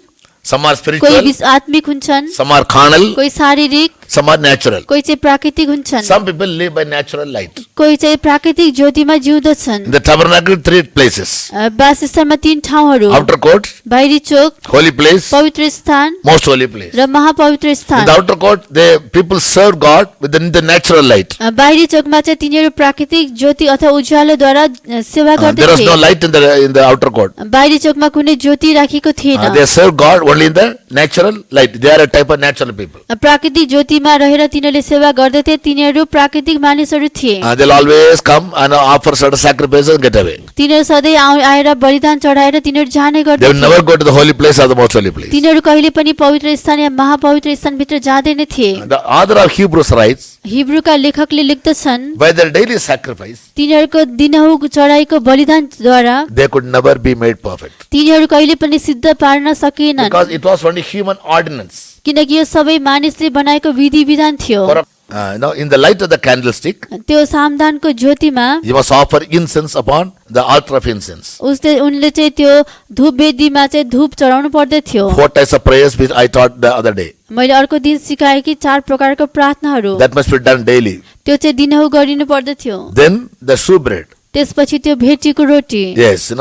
Some are कोही spiritual, आत्मिक हुन्छन् some are carnal, कोही शारीरिक some are natural. कोही चाहिँ प्राकृतिक हुन्छन् Some people live by natural light. कोही चाहिँ प्राकृतिक ज्योतिमा जिउँदछन् In the tabernacle, 3 places. वासस्थानमा 3 ठाउँहरू Outer court, बाहिरी चोक holy place, पवित्र स्थान most holy place. र महापवित्र In स्थान the outer court, people serve God within the natural light. बाहिरी चोकमा चाहिँ तिनीहरू प्राकृतिक ज्योति अथवा उज्यालोद्वारा सेवा There was no गर्दथे light in the outer court. बाहिरी चोकमा कुनै ज्योति राखेको थिएन They serve God only in the natural light. They are a type of natural people. प्राकृतिक ज्योतिमा रहेर तिनीहरूले सेवा गर्दथे तिनीहरू प्राकृतिक मानिसहरू थिए They'll always come and offer certain sacrifices and get away. तिनीहरू सधैँ आएर बलिदान चढाएर तिनीहरू जाने They will गर्दथे never go to the holy place or the most holy place. तिनीहरू कहिले पनि पवित्र स्थान या महापवित्र स्थानभित्र जाँदैन थिए The author of Hebrews writes, हिब्रूका लेखकले लेख्दछन् by their daily sacrifice, तिनीहरूको दिनहु चढाएको बलिदानद्वारा they could never be made perfect. तिनीहरू कहिले पनि सिद्ध पार्न सकेनन् Because it was only human ordinance. किनकि यो सबै मानिसले बनाएको विधि विधान थियो In the light of the candlestick, त्यो सामदानको ज्योतिमा you must offer incense upon the altar of incense. उनले चाहिँ त्यो धूप वेदीमा चाहिँ धूप चढाउनु पर्दथ्यो 4 types of prayers which I taught the other day. मैले अर्को दिन सिकाएँ कि 4 प्रकारको प्रार्थनाहरू That must be done daily. त्यो चाहिँ दिनहु गरिनु पर्दथ्यो Then the shewbread. त्यसपछि त्यो भेटीको रोटी Yes,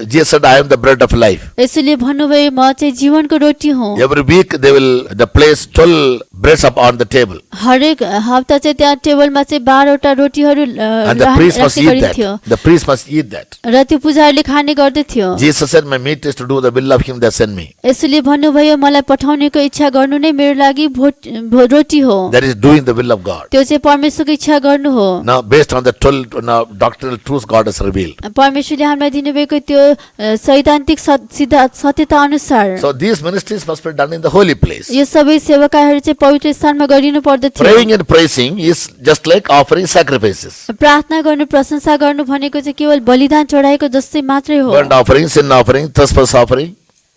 Jesus said, I am the bread of life. यसैले भन्नुभयो म चाहिँ जीवनको रोटी हुँ Every week they place 12 breads up on the table. हरेक हप्ता चाहिँ त्यहाँ टेबलमा चाहिँ 12 वटा रोटीहरू And the priest must राख्ने eat गरिन्थ्यो that. The priest must eat that. र त्यो पुजारीले खाने गर्दथ्यो Jesus said, my meat is to do the will of him that sent me. यसैले भन्नुभयो मलाई पठाउनेको इच्छा गर्नु नै मेरो लागि रोटी हो That is doing the will of God. त्यो चाहिँ परमेश्वरको इच्छा गर्नु हो Now, based on the 12 doctrinal truths God has revealed. परमेश्वरले हामीलाई दिनुभएको त्यो सैद्धान्तिक सत्यता अनुसार So, these ministries must be done in the holy place. यो सबै सेवाकाहरू चाहिँ पवित्र स्थानमा गरिनु पर्दथ्यो Praying and praising is just like offering sacrifices. प्रार्थना गर्नु प्रशंसा गर्नु भनेको चाहिँ केवल बलिदान चढाएको जस्तै मात्रै हो Burnt offering, sin offering, trespass offering.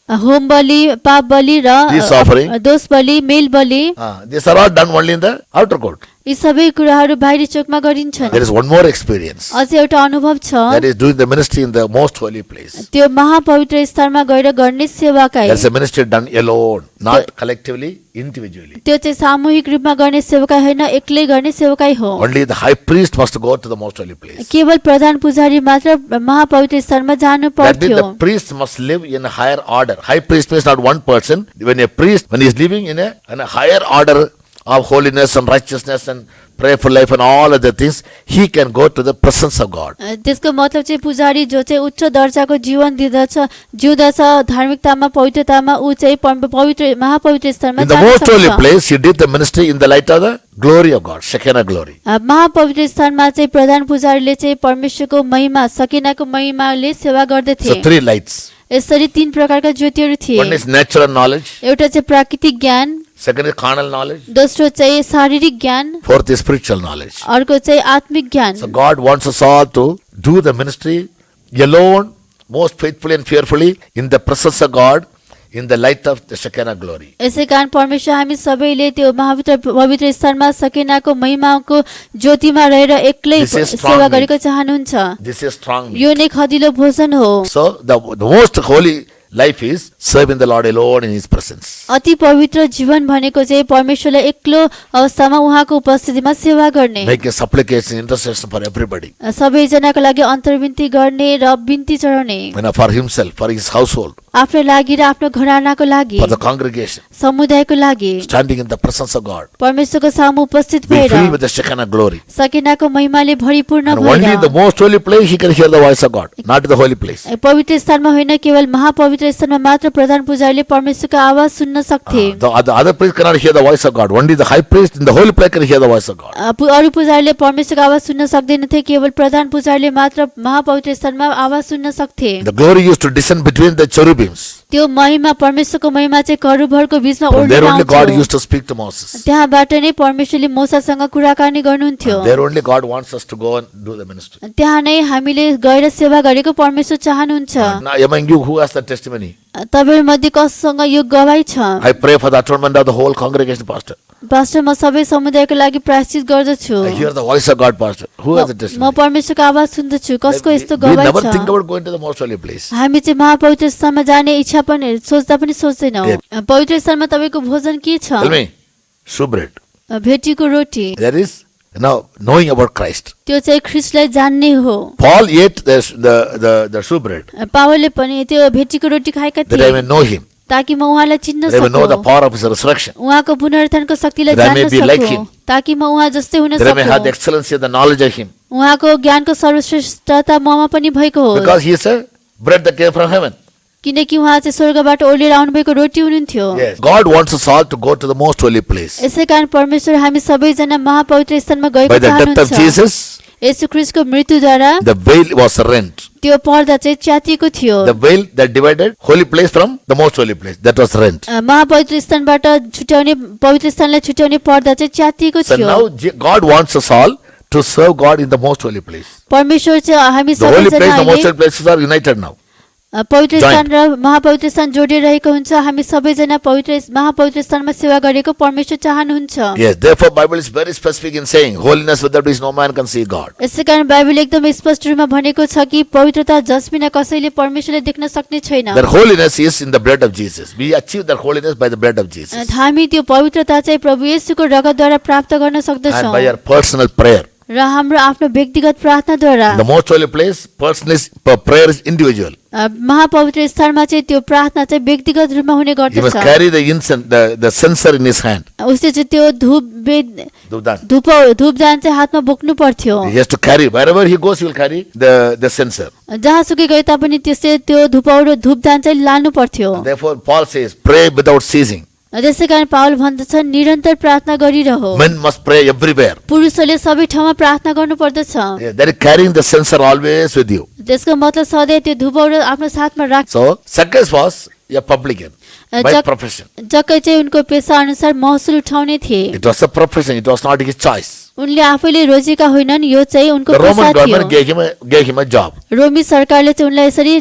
Home बलि पाप बलि Peace offering. र दोष बलि मेल बलि These are all done only in the outer court. यी सबै कुराहरू बाहिरी चोकमा गरिन्छन् There is one more experience. अझै एउटा अनुभव छ That is doing the ministry in the most holy place. त्यो महापवित्र स्थानमा गएर गर्ने सेवाकाई That's a ministry done alone, not collectively, individually. त्यो चाहिँ सामूहिक रूपमा गर्ने सेवाकाई होइन एक्लै गर्ने सेवाकाई हो Only the high priest must go to the most holy place. केवल प्रधान पुजारी मात्र महापवित्र स्थानमा जानु That means पर्थ्यो the priest must live in a higher order. High priest means not one person. When he is living in a higher order of holiness and righteousness and prayerful life and all other things, he can go to the presence of God. त्यसको मतलब चाहिँ पुजारी जो चाहिँ उच्च दर्जाको जीवन जिउँदछ धार्मिकतामा पवित्रतामा ऊ चाहिँ पवित्र महापवित्र स्थानमा In the जान most holy सक्छ। place, he did the ministry in the light of the glory of God, Shekinah glory. महापवित्र स्थानमा चाहिँ प्रधान पुजारीले चाहिँ परमेश्वरको महिमा सकिनाको महिमाले सेवा गर्दथे। So 3 lights. यसरी 3 प्रकारका ज्योतिहरू थिए। One is natural knowledge, एउटा चाहिँ प्राकृतिक ज्ञान, second is carnal knowledge, दोस्रो चाहिँ शारीरिक ज्ञान, fourth is spiritual knowledge. अर्को चाहिँ आत्मिक ज्ञान। So God wants us all to do the ministry alone, most faithfully and fearfully in the presence of God, in the light of the Shekinah glory. यसै कारण परमेश्वर हामी सबैले त्यो पवित्र स्थानमा सकिनाको महिमाको ज्योतिमा रहेर एक्लै This is strong सेवा meat. गरेको चाहनुहुन्छ। This is strong. यो नै खदिलो भोजन हो। So the most holy life is serving the Lord alone in His presence. अति पवित्र जीवन भनेको चाहिँ परमेश्वरलाई एक्लो अवस्थामा उहाँको उपस्थितिमा सेवा गर्ने, Make a supplication, intercession for everybody. सबैजनाको लागि अन्तर्विन्ती गर्ने र बिन्ती चढाउने, For himself, for his household, आफ्नो लागि र आफ्नो घरानाको लागि, for the congregation, समुदायको लागि, standing in the presence of God. परमेश्वरको सामु उपस्थित Be भएर filled with the Shekinah glory. सकिनाको महिमाले भरिपूर्ण And only in the भएर most holy place he can hear the voice of God, not in the holy place. पवित्र स्थानमा होइन केवल महापवित्र स्थानमा मात्र प्रधान पुजारीले परमेश्वरको आवाज सुन्न सक्थे। The other priest cannot hear the voice of God. Only the high priest in the holy place can hear the voice of God. अरू पुजारीले परमेश्वरको आवाज सुन्न सक्दैनथे, केवल प्रधान पुजारीले मात्र महापवित्र स्थानमा आवाज सुन्न सक्थे। The glory used to descend between the cherubims. त्यो महिमा परमेश्वरको महिमा चाहिँ करूबहरूको बीचमा From there ओर्लिएर only God आउँथ्यो। used to speak to Moses. त्यहाँबाट नै परमेश्वरले मूसासँग कुराकानी गर्नुहुन्थ्यो। There only God wants us to go and do the ministry. त्यहाँ नै हामीले गएर सेवा गरेको परमेश्वर चाहनुहुन्छ। Now among you who has the testimony? तपाईहरु मध्ये कससँग यो गवाही छ? I pray for the atonement of the whole congregation, Pastor. Pastor म सबै समुदायको लागि प्रायश्चित गर्दछु। I hear the voice of God, Pastor. Who has the म testimony? परमेश्वरको आवाज सुन्दछु। कसको यस्तो We गवाही never छ? think about going to the most holy place. हामी चाहिँ महापवित्र स्थानमा जाने इच्छा पनि सोच्दा पनि सोच्दैनौँ। पवित्र स्थानमा तपाईको भोजन के छ? Tell me. Shewbread. भेटीको roti. That is now knowing about Christ. त्यो चाहिँ ख्रीष्टलाई जान्ने हो। Paul ate the shewbread पावलले पनि त्यो भेटीको रोटी खाएका that I may थिए know him, ताकि म उहाँलाई चिन्न that I may know the सकूँ, power of his resurrection, उहाँको पुनरुत्थानको शक्तिलाई that I may जान्न be like सकूँ, him, ताकि म उहाँ जस्तै हुन that I may have the सकूँ। excellency of the knowledge of him. उहाँको ज्ञानको सर्वश्रेष्ठता ममा पनि भएको हो, Because he is a bread that came from heaven. किनकि उहाँ चाहिँ स्वर्गबाट ओर्लिएर आउनुभएको रोटी हुनुहुन्थ्यो। Yes. God wants us all to go to the most holy place. यसै कारण परमेश्वर हामी सबैजना महापवित्र स्थानमा By गएको the death of चाहनुहुन्छ। Jesus, Yeshu ख्रीष्टको मृत्युद्वारा the veil was rent. त्यो पर्दा चाहिँ च्यातिएको थियो। The veil that divided holy place from the most holy place, that was rent. महापवित्र स्थानबाट छुट्याउने पवित्र स्थानलाई छुट्याउने पर्दा चाहिँ च्यातिएको So थियो। now God wants us all to serve God in the most holy place. परमेश्वर चाहिँ हामी The holy सबैजना place, the most अहिले holy places are united now. पवित्र Joint. स्थान र महापवित्र स्थान जोडिरहेको हुन्छ। हामी सबैजना महापवित्र स्थानमा सेवा गरेको परमेश्वर चाहनुहुन्छ। Yes, therefore Bible is very specific in saying, holiness without which no man can see God. यसै कारण बाइबल एकदम स्पष्ट रूपमा भनेको छ कि पवित्रता जसबिना कसैले परमेश्वरलाई देख्न सक्ने छैन। That holiness is in the blood of Jesus. We achieve that holiness by the blood of Jesus. हामी त्यो पवित्रता चाहिँ प्रभु येशूको रगतद्वारा प्राप्त गर्न And सक्दछौँ by our personal prayer. र हाम्रो आफ्नो व्यक्तिगत प्रार्थनाद्वारा। The most holy place, prayer is individual. महापवित्र स्थानमा चाहिँ त्यो प्रार्थना चाहिँ व्यक्तिगत रूपमा हुने He must गर्दछ। carry the incense, the censer in his hand. उसले चाहिँ त्यो Dhupdan. धूपदान चाहिँ हातमा बोक्नु पर्थ्यो। He has to carry. Wherever he goes, he will carry the censer. जहाँसुकै गए तापनि त्यसले त्यो धूपदान चाहिँ लानु पर्थ्यो। Therefore, Paul says, pray without ceasing. त्यसै कारण पावल भन्दछन् निरन्तर प्रार्थना गरिरहो। Men must pray everywhere. पुरुषहरूले सबै ठाउँमा प्रार्थना गर्नु पर्दछ। Yeah, that is carrying the censer always with you. त्यसको मतलब सधैँ त्यो धूपौरो आफ्नो साथमा राख्छ। So, Zacchaeus was a publican by Jac- profession. जक्कै चाहिँ उनको पेसा अनुसार महसुल उठाउने थिए। It was a profession. It was not his choice. उनले आफैले रोजेका होइनन्, यो चाहिँ उनको The पेसा Roman थियो। government gave him a job. रोमी सरकारले चाहिँ उनलाई यसरी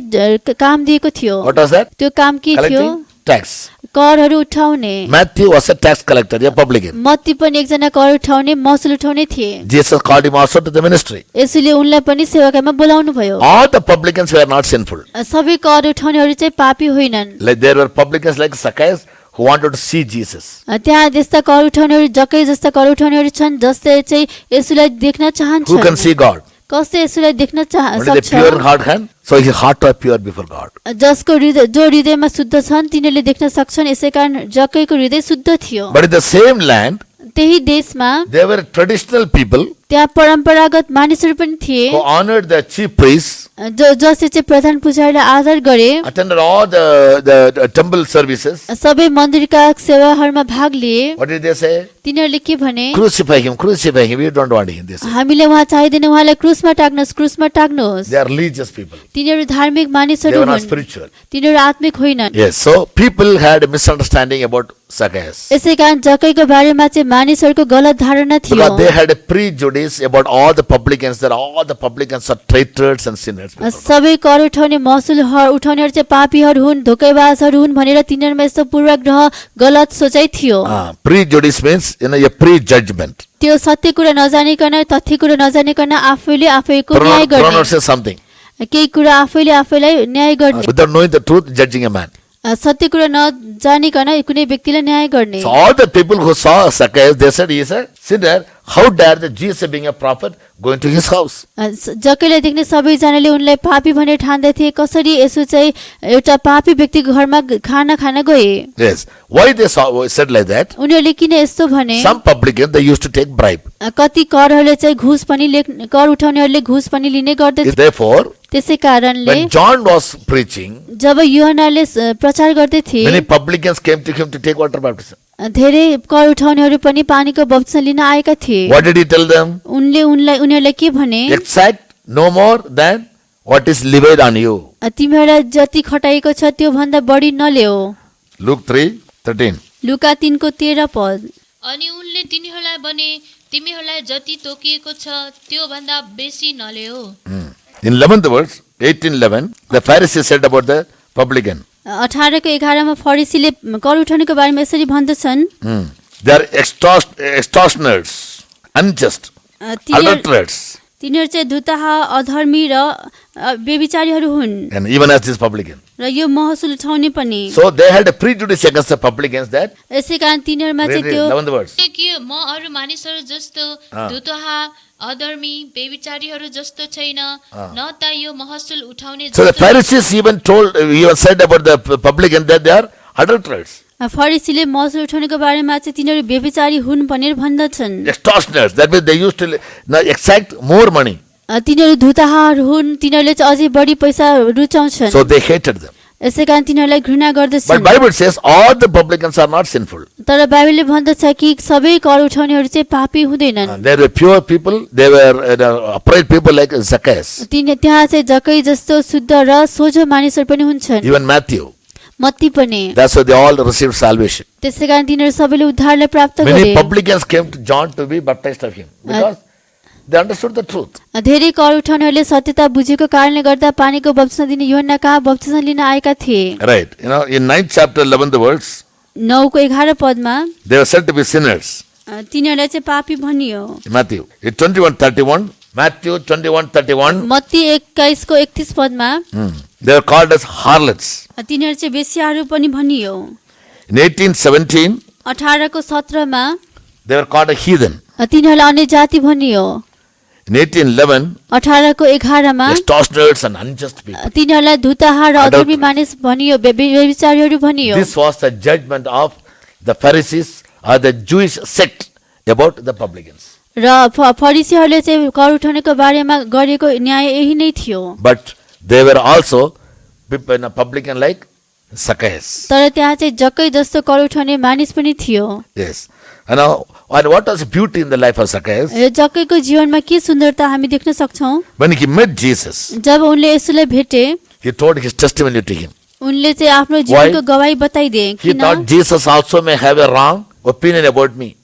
काम दिएको थियो। What was that? त्यो काम के थियो? Collecting tax. करहरू उठाउने। Matthew was a tax collector, a publican. Matthew पनि एकजना कर उठाउने महसुल उठाउने थिए। Jesus called him also to the ministry. यसैले उनलाई पनि सेवाकामा बोलाउनु भयो। All the publicans were not sinful. सबै कर उठाउनेहरू चाहिँ पापी होइनन्। Like there were publicans like Zacchaeus who wanted to see Jesus. त्यहाँ त्यस्ता कर उठाउनेहरू जक्कै जस्ता कर उठाउनेहरू छन् जसले चाहिँ यसुलाई देख्न Who can चाहन्छन्। see God? कसले यसुलाई देख्न Only the pure in सक्छ? heart can. So his heart was pure before God. जसको हृदय जो हृदयमा शुद्ध छन् तिनीहरूले देख्न सक्छन्। यसै कारण जक्कैको हृदय शुद्ध थियो। But in the same land, त्यही देशमा They were traditional people त्यहाँ परम्परागत मानिसहरू पनि थिए who honored the chief priests, जसले चाहिँ प्रधान पुजारीलाई आदर गरे, attended all the temple services. सबै मन्दिरका सेवाहरूमा भाग लिए। What did they say? तिनीहरूले के भने, Crucify him, we don't want him. They say. हामीले उहाँ चाहिँदैन, उहाँलाई क्रुसमा टाक्नुहोस्, क्रुसमा टाक्नुहोस्। They are religious people. तिनीहरू धार्मिक They मानिसहरू were not हुन्, spiritual. तिनीहरू आत्मिक होइनन्। Yes, so people had a misunderstanding about Zacchaeus. यसै कारण जक्कैको बारेमा चाहिँ मानिसहरूको गलत धारणा थियो, Because they had a prejudice about all the publicans, that all the publicans are traitors and sinners. सबै कर उठाउने महसुल उठाउनेहरू चाहिँ पापीहरू हुन्, धोकेबाजहरू हुन् भनेर तिनीहरूमा यस्तो पूर्वाग्रह गलत सोचाइ थियो। Prejudice means, a prejudgment. त्यो सत्य कुरा नजानिकन, तथ्य कुरा नजानिकन आफैले आफैको न्याय गर्ने, Pronounces something. केही कुरा आफैले आफैलाई न्याय गर्ने, Without knowing the truth, judging a man. सत्य कुरा नजानिकन कुनै व्यक्तिलाई न्याय गर्ने। So all the people who saw Zacchaeus, they said he is a sinner. How dare the Jesus being a prophet go into his house? जक्कैलाई देख्ने सबैजनाले उनलाई पापी भनेर ठान्दै थिए, कसरी यसो चाहिँ एउटा पापी व्यक्तिको घरमा खाना खान गए। Yes. Why they said like that? उनीहरूले किन यस्तो भने, Some publicans, they used to take bribe. कति करहरूले चाहिँ घुस पनि कर उठाउनेहरूले घुस पनि लिने गर्दथे। Therefore, त्यसै कारणले when John was preaching, जब यूहन्नाले प्रचार गर्दै थिए, many publicans came to him to take water baptism. धेरै कर उठाउनेहरू पनि पानीको बप्तिस्मा लिन आएका थिए। What did he tell them? उनीहरूलाई के भने, Exact no more than what is levied on you. तिमीहरूलाई जति खटाइएको छ त्यो भन्दा बढी नल्याऊ। Luke 3:13. लुका 3:13 पद। अनि उनले तिनीहरूलाई भने, तिमीहरूलाई जति तोकिएको छ त्यो भन्दा बेसी नल्याऊ। In 11th verse, 18:11, the Pharisees said about the publican. 18:11 फरिसीले कर उठाउनेको बारेमा यसरी भन्दछन्, They are extortioners, unjust, adulterers, तिनीहरू चाहिँ दुतहा, अधर्मी र व्यभिचारीहरू हुन्, and even as this publican. र यो महसुल उठाउने पनि। So they had a prejudice against the publicans that, यसै कारण तिनीहरूमा चाहिँ read त्यो 11th verse. कि म अरू मानिसहरू जस्तो दुतहा, अधर्मी, बेविचारीहरू जस्तो छैन, न त यो महसुल उठाउने So the जस्तो। Pharisees even said about the publican that they are adulterers, फरिसीले महसुल उठाउनेको बारेमा चाहिँ तिनीहरू व्यभिचारी हुन् भनेर भन्दछन्। extortioners. That means they used to exact more money. तिनीहरू धुताहाहरू हुन्, तिनीहरूले चाहिँ अझै बढी पैसा रुचाउँछन्, So they hated them. यसै कारण तिनीहरूलाई घृणा But गर्दछन्। Bible says all the publicans are not sinful. तर बाइबलले भन्दछ कि सबै कर उठाउनेहरू चाहिँ पापी हुँदैनन्। They were pure people. They were upright people like Zacchaeus. त्यहाँ चाहिँ जकै जस्तो शुद्ध र सोझो मानिसहरू पनि हुन्छन्, Even Matthew. मत्ती पनि। That's why they all received salvation. त्यसै कारण तिनीहरू सबैले उद्धारलाई प्राप्त Many गरे। publicans came to John to be baptized of him because they understood the truth. धेरै कर उठाउनेहरूले सत्यता बुझेको कारणले गर्दा पानीको बप्तिस्मा दिने यूहन्ना कहाँ बप्तिस्मा लिन आएका थिए। Right. In 9th chapter 11th verse, 9:11 पदमा they were said to be sinners. तिनीहरूलाई चाहिँ पापी भनियो। Matthew. In 21:31, Matthew 21:31, मत्ती 21:31 पदमा they were called as harlots. तिनीहरू चाहिँ बेस्याहरू पनि भनियो। In 18:17, 18:17 मा they were called a heathen. तिनीहरूलाई अन्य जाति भनियो। In 18:11, 18:11 मा extortioners and unjust people. तिनीहरूलाई धुताहा र अधर्मी Adulterers. मानिस भनियो, व्यभिचारीहरू भनियो। This was the judgment of the Pharisees or the Jewish sect about the publicans. र फरिसीहरूले चाहिँ कर उठाउनेको बारेमा गरेको न्याय यही नै थियो। But they were also people in a publican like Zacchaeus. तर त्यहाँ चाहिँ जक्कै जस्तो कर उठाउने मानिस पनि थियो। Yes. And now, and what was the beauty in the life of Zacchaeus? र जक्कैको जीवनमा के सुन्दरता हामी देख्न सक्छौँ। When he met Jesus, जब उनले यसुलाई भेटे, he told his testimony to him. उनले चाहिँ आफ्नो जीवनको गवाही बताइदिए। He किन thought Jesus also may have a wrong opinion about me.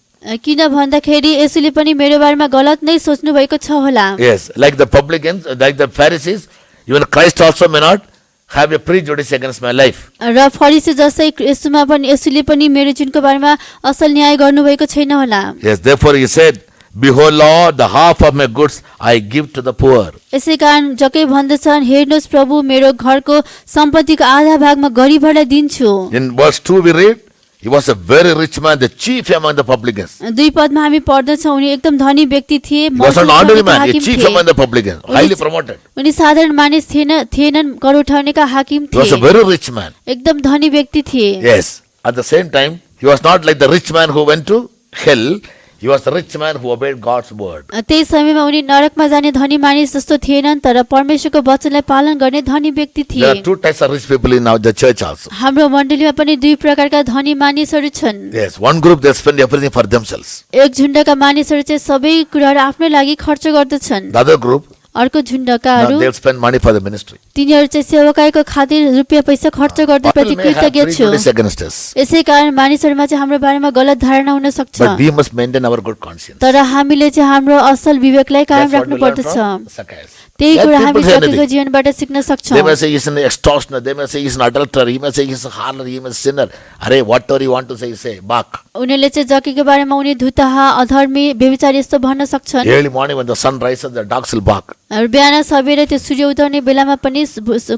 किन भन्दाखेरि यसुले पनि मेरो बारेमा गलत नै सोच्नु भएको छ होला। Yes, like the publicans, like the Pharisees, even Christ also may not have a prejudice against my life. र फरिसी जस्तै यसुमा पनि यसुले पनि मेरो जीवनको बारेमा असल न्याय गर्नुभएको छैन होला। Yes, therefore he said, Behold, Lord, the half of my goods I give to the poor. यसै कारण जकै भन्दछन्, हेर्नुहोस् प्रभु, मेरो घरको सम्पत्तिको आधा भागमा गरिबहरूलाई दिन्छु। In verse 2 we read, he was a very rich man, the chief among the publicans. 2 पदमा हामी पढ्दछौँ, उनी एकदम धनी व्यक्ति थिए, He was an ordinary man, a हाकिम chief थिए। among the publicans, highly promoted. उनी साधारण मानिस थिएनन्, कर उठाउनेका हाकिम He was a थिए, very rich man. एकदम धनी व्यक्ति थिए। Yes, at the same time, he was not like the rich man who went to hell. He was a rich man who obeyed God's word. त्यही समयमा उनी नरकमा जाने धनी मानिस जस्तो थिएनन्, तर परमेश्वरको वचनलाई पालन गर्ने धनी व्यक्ति There थिए। are two types of rich people in the church also. हाम्रो मण्डलीमा पनि दुई प्रकारका धनी मानिसहरू छन्। Yes, one group they spend everything for themselves. एक झुण्डका मानिसहरू चाहिँ सबै कुराहरू आफ्नै लागि खर्च गर्दछन्। The other group, अर्को झुण्डकाहरू they'll spend money for the ministry. तिनीहरू चाहिँ सेवकाईको खातिर रुपियाँ पैसा खर्च गर्दै People प्रति may have कृतज्ञ छु। prejudice against us, यसै कारण मानिसहरूमा चाहिँ हाम्रो बारेमा गलत धारणा हुन सक्छ, but we must maintain our good conscience. तर हामीले चाहिँ हाम्रो असल विवेकलाई कायम That's what राख्नु we learn पर्दछ। from Zacchaeus. त्यही Let कुरा people हामी say जतिको anything. जीवनबाट सिक्न They सक्छौँ। may say he's an extortioner, they may say he's an adulterer, he may say he's a harlot, he may say sinner. Arey, whatever you want to say, bark. उनीहरूले चाहिँ जकीको बारेमा उनी धुताहा अधर्मी व्यभिचारी यस्तो भन्न सक्छन्। Early morning when the sun rises, the dogs will bark. बिहान सबेरै त्यो सूर्य उदाउने बेलामा पनि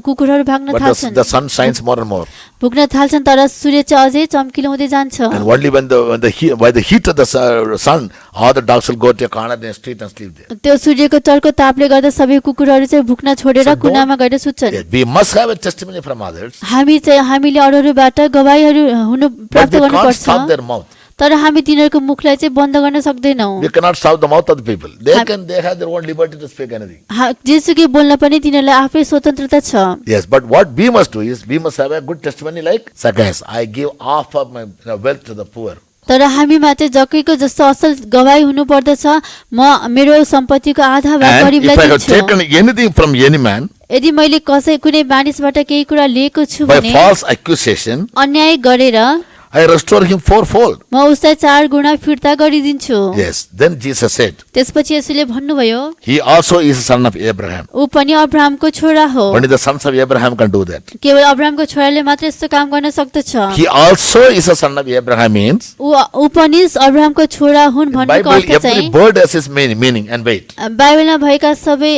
कुकुरहरू भाग्न But थाल्छन्, the sun shines more and more. भुक्न थाल्छन्, तर सूर्य चाहिँ अझै चम्किलो हुँदै जान्छ। And only when by the heat of the sun, all the dogs will go to a corner in the street and sleep there. त्यो सूर्यको चर्को तापले गर्दा सबै कुकुरहरू चाहिँ भुक्न छोडेर So don't- कुनामा गएर सुत्छन्। Yes, we must have a testimony from others, हामीले अरूबाट गवाईहरू हुनु but प्राप्त we can't गर्नुपर्छ, stop their mouth. तर हामी तिनीहरूको मुखलाई चाहिँ बन्द गर्न सक्दैनौँ। We cannot stop the mouth of the people. They have their own liberty to speak anything. जेसुकै बोल्न पनि तिनीहरूलाई आफै स्वतन्त्रता छ। Yes, but what we must do is we must have a good testimony like Zacchaeus. I give half of my wealth to the poor. तर हामीमा चाहिँ जक्कैको जस्तो असल गवाई हुनु पर्दछ, म मेरो सम्पत्तिको आधा भाग And गरिबलाई if I have दिन्छु। taken anything from any man यदि मैले कुनै मानिसबाट केही कुरा लिएको छु by भने false accusation, अन्याय गरेर I restore him fourfold. म उसलाई 4 गुणा फिर्ता गरिदिन्छु। Yes, then Jesus said, त्यसपछि यसुले भन्नुभयो, he also is a son of Abraham. ऊ पनि अब्राहमको छोरा हो। Only the sons of Abraham can do that. केवल अब्राहमको छोराले मात्र यस्तो काम गर्न सक्दछ। He also is a son of Abraham means, ऊ पनि अब्राहमको छोरा हुन् in भन्नुको Bible अर्थ every चाहिँ word has its meaning and weight. बाइबलमा भएका सबै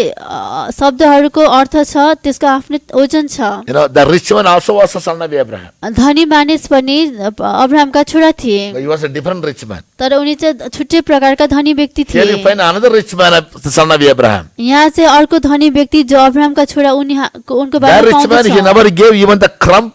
शब्दहरूको अर्थ छ, त्यसको आफ्नो ओजन छ। You know, the rich man also was a son of Abraham. धनी मानिस पनि अब्राहमका छोरा थिए, But he was a different rich man. तर उनी चाहिँ छुट्टै प्रकारका धनी व्यक्ति Here you थिए। find another rich man, the son of Abraham. यहाँ चाहिँ अर्को धनी व्यक्ति जो अब्राहमका छोरा उनको That बारेमा rich man, he पाउँदछ। never gave even the crumb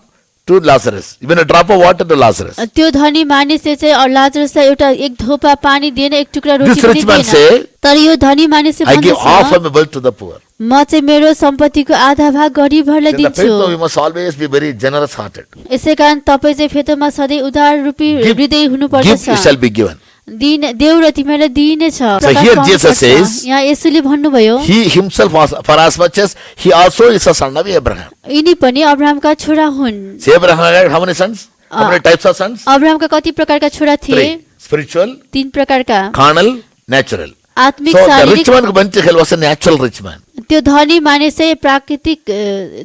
to Lazarus, even a drop of water to Lazarus. त्यो धनी मानिसले चाहिँ लाजरसलाई एउटा एक धोपा पानी दिएन, एक टुक्रा रोटी This पनि rich man दिएन। say, तर यो धनी मानिसले I give half भन्दछ, of my wealth to the poor. म चाहिँ मेरो सम्पत्तिको आधा भाग गरिबहरूलाई In the faith, दिन्छु। we must always be very generous hearted. यसै कारण तपाईँ चाहिँ फेतोमा सधैँ उदार रूपी हृदय Give, हुनुपर्दछ। you shall be given. देऊ र तिमीलाई दिइनेछ। So here Jesus says, यहाँ यसुले भन्नुभयो, He himself was, for as much as he also is a son of Abraham. यिनी पनि अब्राहमका छोरा हुन्। See, Abraham had how many sons? How many types of sons? अब्राहमका कति प्रकारका छोरा थिए? 3. Spiritual, 3 प्रकारका, carnal, natural. आत्मिक, So the शारीरिक। rich man who went to hell was a natural rich man. त्यो धनी मानिस चाहिँ प्राकृतिक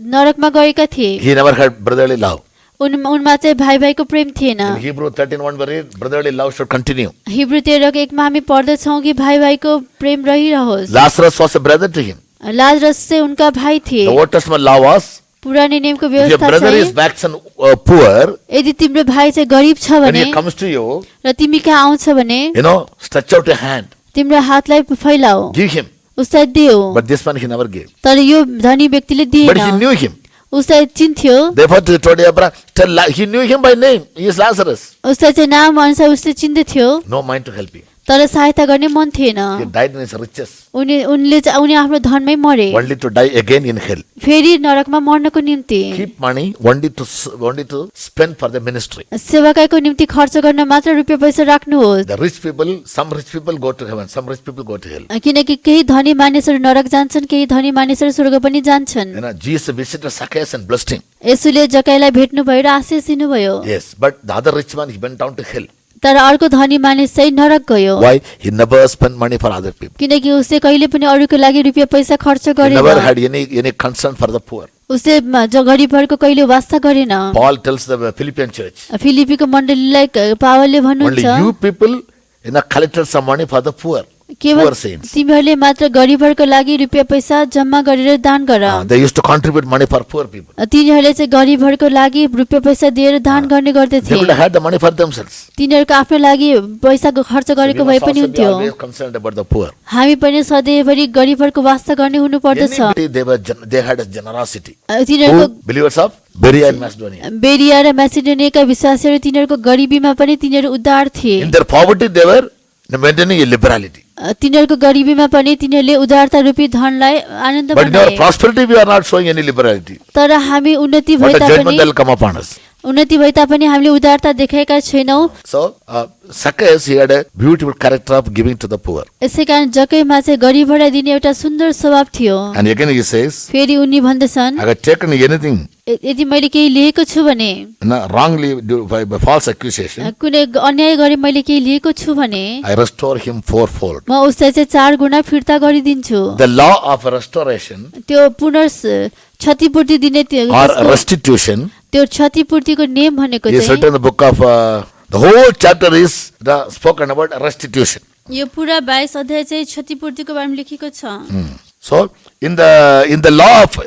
नरकमा गएका थिए। He never had brotherly love. उनमा चाहिँ भाइ भाइको प्रेम थिएन। In Hebrew 13:1 we read, brotherly love should continue. हिब्रू 13:1मा हामी पढ्दछौँ कि भाइ भाइको प्रेम रहिरहोस्। Lazarus was a brother to him. Lazarus चाहिँ उनका भाइ थिए। The Old Testament law was, पुरानो नियमको if your व्यवस्था brother चाहिँ is backslidden poor, यदि तिम्रो भाइ चाहिँ गरिब छ when भने he comes to you, र तिमी कहाँ आउँछ भने you know, stretch out your hand, तिम्रो हातलाई फैलाऊ, give him. उसलाई देऊ। But this man he never gave. तर यो धनी व्यक्तिले But he दिएन, knew him. उसलाई चिन्थ्यो, Therefore he told Abraham, he knew him by name. He is Lazarus. उसलाई चाहिँ नाम अनुसार उसले चिन्दथ्यो, No mind to help him. तर सहायता गर्ने मन थिएन। He died in his riches, उनी आफ्नो धनमै मरे, only to die again in hell. फेरि नरकमा मर्नको निम्ति। Keep money only to spend for the ministry. सेवाकाईको निम्ति खर्च गर्न मात्र रुपियाँ पैसा राख्नुहोस्, The rich people, some rich people go to heaven, some rich people go to hell. किनकि केही धनी मानिसहरू नरक जान्छन्, केही धनी मानिसहरू स्वर्ग पनि जान्छन्। You know, Jesus visited Zacchaeus and blessed him. यसुले जक्कईलाई भेट्नु भयो र आशिष दिनुभयो, Yes, but the other rich man, he went down to hell. तर अर्को धनी मानिस चाहिँ नरक गयो, Why? He never spent money for other people. किनकि उसले कहिले पनि अरूको लागि रुपियाँ पैसा खर्च He गरेन, never had any concern for the poor. उसले जो गरिबहरूको कहिले वास्ता गरेन। Paul tells the Philippian church, फिलिपीको मण्डलीलाई पावलले only भन्नुहुन्छ, you people, collected some money for the poor. केवल Poor saints. तिमीहरूले मात्र गरिबहरूको लागि रुपियाँ पैसा जम्मा गरेर दान गर। They used to contribute money for poor people. तिनीहरूले चाहिँ गरिबहरूको लागि रुपियाँ पैसा दिएर दान गर्ने They गर्दथे। could have had the money for themselves. तिनीहरूको आफ्नो लागि पैसा खर्च So we गरेको भए must पनि also be हुन्थ्यो। always concerned about the poor. हामी पनि सधैँभरि गरिबहरूको वास्ता गर्ने हुनुपर्दछ। Anybody, they had a generosity. तिनीहरूको Who? Believers of Berea and Macedonia. बेरिया र म्यासिडोनियाका विश्वासीहरू तिनीहरूको गरिबीमा पनि तिनीहरू उदार थिए। In their poverty, they were maintaining a liberality. तिनीहरूको गरिबीमा पनि तिनीहरूले उदारता रूपी धनलाई आनन्द But in our बनाए। prosperity, we are not showing any liberality. तर हामी उन्नति भए What a judgment तापनि that will come upon us. उन्नति भए तापनि हामीले उदारता देखाएका छैनौँ। So, Zacchaeus, he had a beautiful character of giving to the poor. यसै कारण जक्कैमा चाहिँ गरिबहरूलाई दिने एउटा सुन्दर स्वभाव थियो। And again he says, फेरि उनी भन्दछन्, I had taken anything यदि मैले केही लिएको छु भने, wrongly by false accusation, कुनै अन्याय गरी मैले केही लिएको छु भने I restore him fourfold. म उसलाई चाहिँ 4 गुणा फिर्ता गरिदिन्छु। The law of restoration त्यो क्षतिपूर्ति दिने or restitution त्यो क्षतिपूर्तिको नियम भनेको is चाहिँ written in the book of, the whole chapter is spoken about restitution. यो पुरा 22 अध्याय चाहिँ क्षतिपूर्तिको बारेमा लेखेको छ। So, in the law of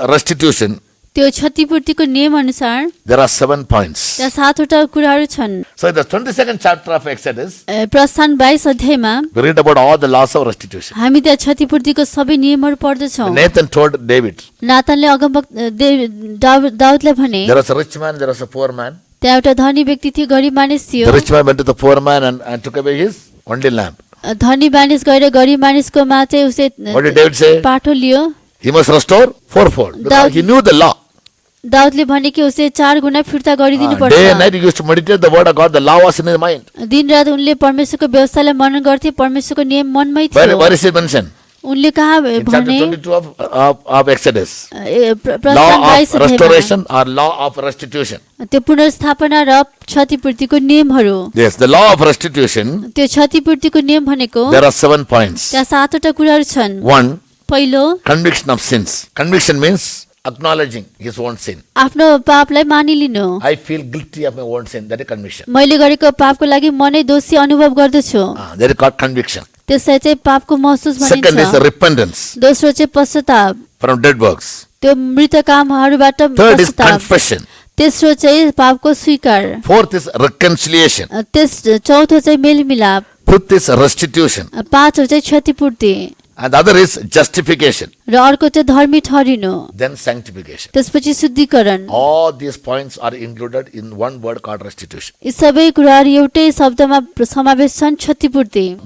restitution, त्यो क्षतिपूर्तिको नियम अनुसार there are 7 points. त्यहाँ 7 वटा कुराहरू छन्। So, in the 22nd chapter of Exodus, प्रस्थान 22 अध्यायमा we read about all the laws of restitution. हामी त्यहाँ क्षतिपूर्तिको सबै नियमहरू पढ्दछौँ। Nathan told David, नातानले अगमवक्ता दाउदलाई भने, there was a rich man, there was a poor man. त्यहाँ एउटा धनी व्यक्ति थियो, गरिब मानिस थियो। The rich man went to the poor man and took away his only lamb. धनी मानिस गएर गरिब मानिसकोमा चाहिँ उसले What did David say? पाठो Leo. He must restore fourfold. Because he knew the law. दाउदले भने कि उसले 4 गुणा फिर्ता गरिदिनु पर्छ। Day and night he used to meditate the word of God. The law was in his mind. दिन रात उनले परमेश्वरको व्यवस्थालाई मनन गर्थे, परमेश्वरको नियम मनमै Where थियो। is it mentioned? उनले कहाँ In chapter भने 22 of Exodus. प्रस्थान Law 22 of अध्यायमा restoration or law of restitution. त्यो पुनर्स्थापना र क्षतिपूर्तिको नियमहरू। Yes, the law of restitution, त्यो क्षतिपूर्तिको नियम भनेको there are 7 points. त्यहाँ 7 वटा कुराहरू छन्। 1, पहिलो, conviction of sins. Conviction means acknowledging his own sin. आफ्नो पापलाई मानिलिनु। I feel guilty of my own sin. That is conviction. मैले गरेको पापको लागि मनै दोषी अनुभव गर्दछु। That is called conviction. त्यसलाई चाहिँ पापको महसुस Second is भनिन्छ। repentance दोस्रो चाहिँ पश्चाताप, from dead works. त्यो मृत कामहरूबाट Third is पश्चाताप। confession. तेस्रो चाहिँ पापको स्वीकार। Fourth is reconciliation. चौथो चाहिँ मेलमिलाप। Fifth is restitution. पाँचौँ चाहिँ क्षतिपूर्ति And the other is justification. र अर्को चाहिँ धर्मी ठहरिनु, Then sanctification. त्यसपछि शुद्धिकरण। All these points are included in one word called restitution. यी सबै कुराहरू एउटै शब्दमा समावेश छन्, क्षतिपूर्ति।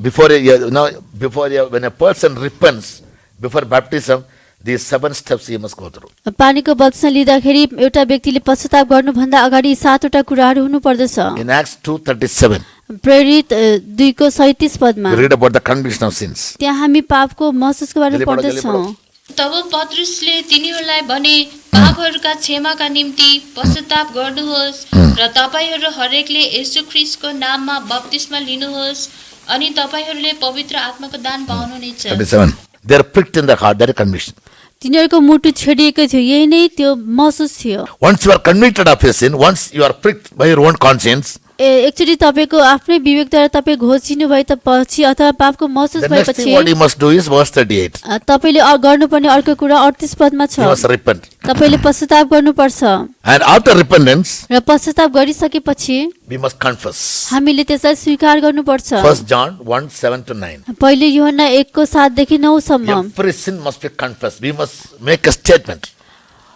When a person repents before baptism, these 7 steps he must go through. पानीको बप्तिस्मा लिँदाखेरि एउटा व्यक्तिले पश्चाताप गर्नुभन्दा अगाडि 7 वटा कुराहरू हुनु पर्दछ। In Acts 2:37, प्रेरित 2 को 37 पदमा we read about the conviction of sins. त्यहाँ हामी पापको महसुसको बारेमा पढ्दछौँ। तब पत्रुसले तिनीहरूलाई भने, पापहरूका क्षमाका निम्ति पश्चाताप गर्नुहोस् र तपाईहरू हरेकले येशू ख्रीष्टको नाममा बप्तिस्मा लिनुहोस्, अनि तपाईहरूले पवित्र आत्माको दान पाउनुहुनेछ। 37. They are pricked in the heart. That is conviction. तिनीहरूको मुटु छेडिएको थियो, यही नै त्यो महसुस थियो। Once you are convicted of your sin, once you are pricked by your own conscience, एकचोटि तपाईको आफ्नै विवेकद्वारा तपाईँ घोचिनु भए त पछि अथवा पापको महसुस the next thing what भएपछि you must do is verse 38. तपाईले गर्नुपर्ने अर्को कुरा 38 पदमा छ। You must repent. तपाईले पश्चाताप गर्नुपर्छ And after repentance, र पश्चाताप गरिसकेपछि we must confess. हामीले त्यसलाई स्वीकार गर्नुपर्छ। 1 John 1:7-9. पहिले यूहन्ना 1 को 7 देखि 9 सम्म Every sin must be confessed. We must make a statement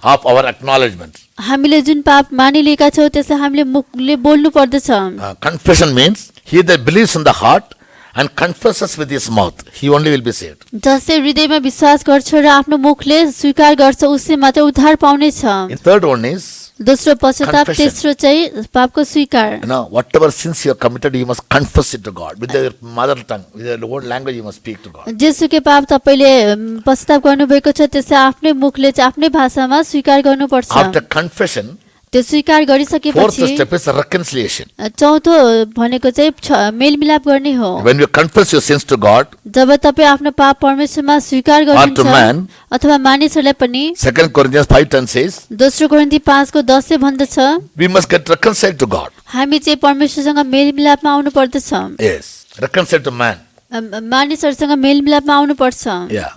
of our acknowledgement. हामीले जुन पाप मानिलिएका छौँ त्यसलाई हामीले मुखले बोल्नु पर्दछ। Confession means he that believes in the heart and confesses with his mouth, he only will be saved. जसले हृदयमा विश्वास गर्छ र आफ्नो मुखले स्वीकार गर्छ उसले मात्र उद्धार पाउनेछ। In third one is, दोस्रो पश्चाताप, Confession. तेस्रो चाहिँ पापको स्वीकार। whatever sins you have committed, you must confess it to God. With your mother tongue, with your own language, you must speak to God. जेसुकै पाप तपाईले पश्चाताप गर्नुभएको छ त्यसलाई आफ्नै मुखले चाहिँ आफ्नै भाषामा स्वीकार गर्नुपर्छ। After confession, त्यो स्वीकार fourth गरिसकेपछि step is reconciliation. चौथो भनेको चाहिँ मेलमिलाप गर्ने हो। When you confess your sins to God, जब तपाईँ आफ्नो पाप परमेश्वरमा स्वीकार to गर्नुहुन्छ man, अथवा मानिसहरूलाई पनि 2 Corinthians 5:10 says, दोस्रो कोरिन्थी 5 को 10 ले भन्दछ we must get reconciled to God. हामी चाहिँ परमेश्वरसँग मेलमिलापमा आउनु पर्दछ। Yes, reconciled to man. मानिसहरूसँग मेलमिलापमा आउनु पर्छ। Yeah.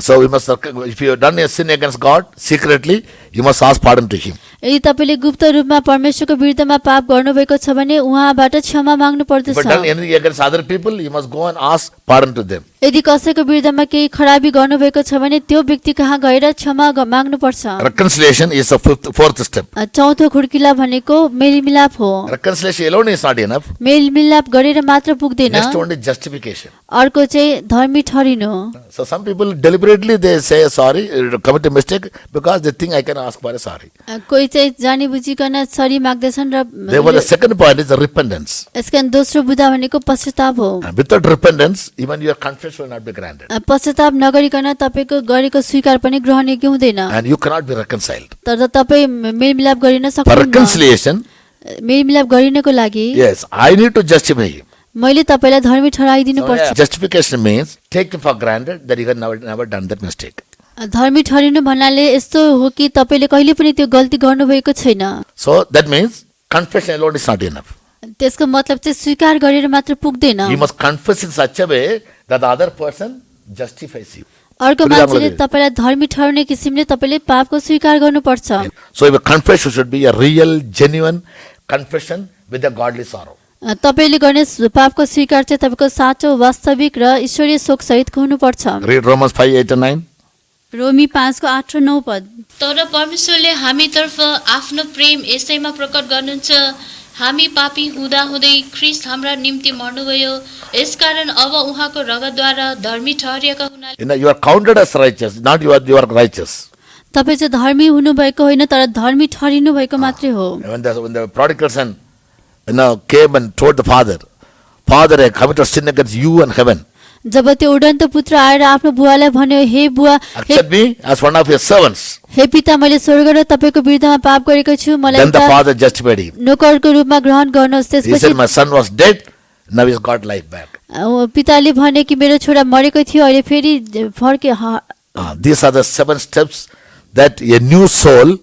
So we must, if you have done a sin against God secretly, you must ask pardon to Him. यदि तपाईले गुप्त रूपमा परमेश्वरको विरुद्धमा पाप गर्नुभएको छ भने उहाँबाट क्षमा माग्नु If you पर्दछ। have done anything against other people, you must go and ask pardon to them. यदि कसैको विरुद्धमा केही खराबी गर्नुभएको छ भने त्यो व्यक्ति कहाँ गएर क्षमा माग्नुपर्छ। Reconciliation is the fourth step. चौथो खुड्किला भनेको मेलमिलाप हो। Reconciliation alone is not enough. मेलमिलाप गरेर मात्र पुग्दैन। Next one is justification. अर्को चाहिँ धर्मी ठहरिनु। So some people deliberately they say sorry, commit a mistake because they think I can ask for a sorry. कोही चाहिँ जानी बुझिकन सरी माग्दछन् र Therefore the second point is the repentance. यसका दोस्रो बुदा भनेको पश्चाताप हो। Without repentance, even your confession will not be granted. पश्चाताप नगरिकन तपाईको गरेको स्वीकार पनि ग्रहण योग्य हुँदैन। And you cannot be reconciled. तर तपाई मेलमिलाप गरिन For सक्नुहुन्न। reconciliation, मेलमिलाप गरिनको लागि yes, I need to justify him. मैले तपाईलाई धर्मी ठहराइदिनु So, पर्छ। justification means taking for granted that you have never done that mistake. धर्मी ठहरिनु भन्नाले यस्तो हो कि तपाईले कहिले पनि त्यो गल्ती गर्नुभएको छैन। So that means confession alone is not enough. त्यसको मतलब चाहिँ स्वीकार गरेर मात्र पुग्दैन। You must confess in such a way that the other person justifies you. अर्को मान्छेले तपाईलाई धर्मी ठहराउने किसिमले तपाईले पापको स्वीकार गर्नुपर्छ। So if a confession should be a real, genuine confession with a godly sorrow. तपाईले गर्ने पापको स्वीकार चाहिँ तपाईको साँचो वास्तविक र ईश्वरीय शोक सहितको हुनुपर्छ। Read Romans 5:8-9. रोमी 5 को 8 र 9 पद। तर परमेश्वरले हामीतर्फ आफ्नो प्रेम यसैमा प्रकट गर्नुहुन्छ, हामी पापी हुँदाहुँदै ख्रीष्ट हाम्रा निम्ति मर्नुभयो, यसकारण अब उहाँको रगतद्वारा धर्मी ठहरिएका हुनाले You are counted as righteous, not you are righteous. तपाई चाहिँ धर्मी हुनुभएको होइन तर धर्मी ठहरिनु भएको मात्रै हो। When the prodigal son came and told the father, Father, I committed sin against you and heaven. जब त्यो उडन्त पुत्र आएर आफ्नो बुवालाई भन्यो, हे बुवा, Accept me as one of your servants. हे पिता, मैले स्वर्ग र तपाईको विरुद्धमा पाप गरेको छु, मलाई Then the एउटा father justified him. नोकरको रूपमा ग्रहण गर्नुहोस्। He त्यसपछि said, my son was dead, now he's got life back. पिताले भने कि मेरो छोरा मरेको थियो, अहिले फेरि फर्के। These are the 7 steps that a new soul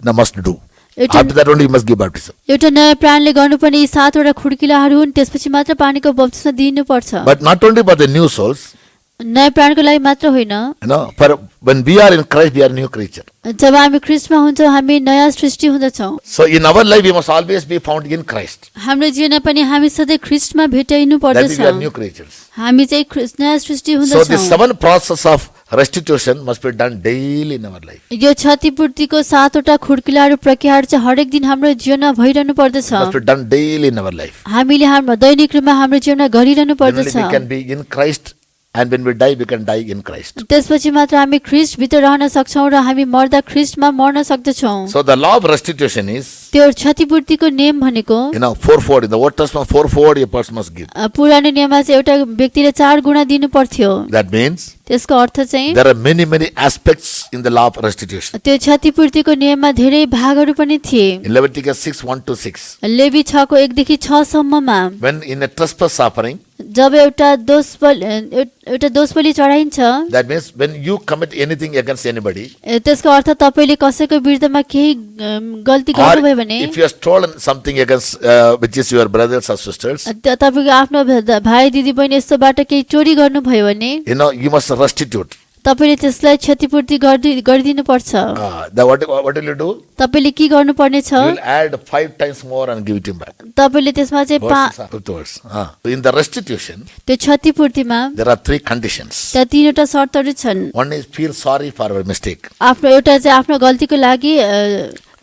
must do. After that only you must give baptism. एउटा नयाँ प्राणले गर्नुपर्ने यी 7 वटा खुड्किलाहरू हुन्, त्यसपछि मात्र पानीको बप्तिस्मा दिनुपर्छ। But not only for the new souls, नयाँ प्राणको लागि मात्र होइन। for when we are in Christ, we are a new creature. जब हामी ख्रीष्टमा हुन्छौँ हामी नयाँ सृष्टि हुँदछौँ। So in our life, we must always be found in Christ. हाम्रो जीवनमा पनि हामी सधैँ ख्रीष्टमा भेटाइनु That is, पर्दछ। we are new creatures. हामी चाहिँ नयाँ सृष्टि So the हुँदछौँ। 7 process of restitution must be done daily in our life. यो क्षतिपूर्तिको 7 वटा खुड्किलाहरू प्रक्रियाहरू चाहिँ हरेक दिन हाम्रो जीवनमा भइरहनु पर्दछ। Must be done daily in our life. हामीले हाम्रो दैनिक रूपमा हाम्रो जीवनमा गरिरहनु Generally, पर्दछ। we can be in Christ, and when we die, we can die in Christ. त्यसपछि मात्र हामी ख्रीष्ट भित्र रहन सक्छौँ र हामी मर्दा ख्रीष्टमा मर्न सक्दछौँ। So the law of restitution is, त्यो क्षतिपूर्तिको नियम भनेको 4-4. In the Old Testament, 4-4 a person must give. पुरानो नियममा चाहिँ एउटा व्यक्तिले 4 गुणा दिनु पर्थ्यो। That means त्यसको अर्थ चाहिँ there are many aspects in the law of restitution. त्यो क्षतिपूर्तिको नियममा धेरै भागहरू पनि थिए। In Leviticus 6:1-6, लेवी 6 को 1 देखि 6 सम्ममा when in a trespass offering, जब एउटा दोष बलि चढाइन्छ, that means when you commit anything against anybody, त्यसको अर्थ तपाईले कसैको विरुद्धमा केही गल्ती गर्नुभयो or भने, if you have stolen something against which is your brothers or sisters, तपाईको आफ्नो भाइ दिदी बहिनी यस्तोबाट केही चोरी गर्नुभयो भने you must restitute. तपाईले त्यसलाई क्षतिपूर्ति गरिदिनु पर्छ। What will you do? तपाईले के गर्नुपर्ने छ? You will add 5 times more and give it him back. तपाईले त्यसमा चाहिँ So in the restitution, त्यो क्षतिपूर्तिमा there are 3 conditions. त्यहाँ 3 वटा शर्तहरू छन्। One is feel sorry for our mistake. आफ्नो एउटा चाहिँ आफ्नो गल्तीको लागि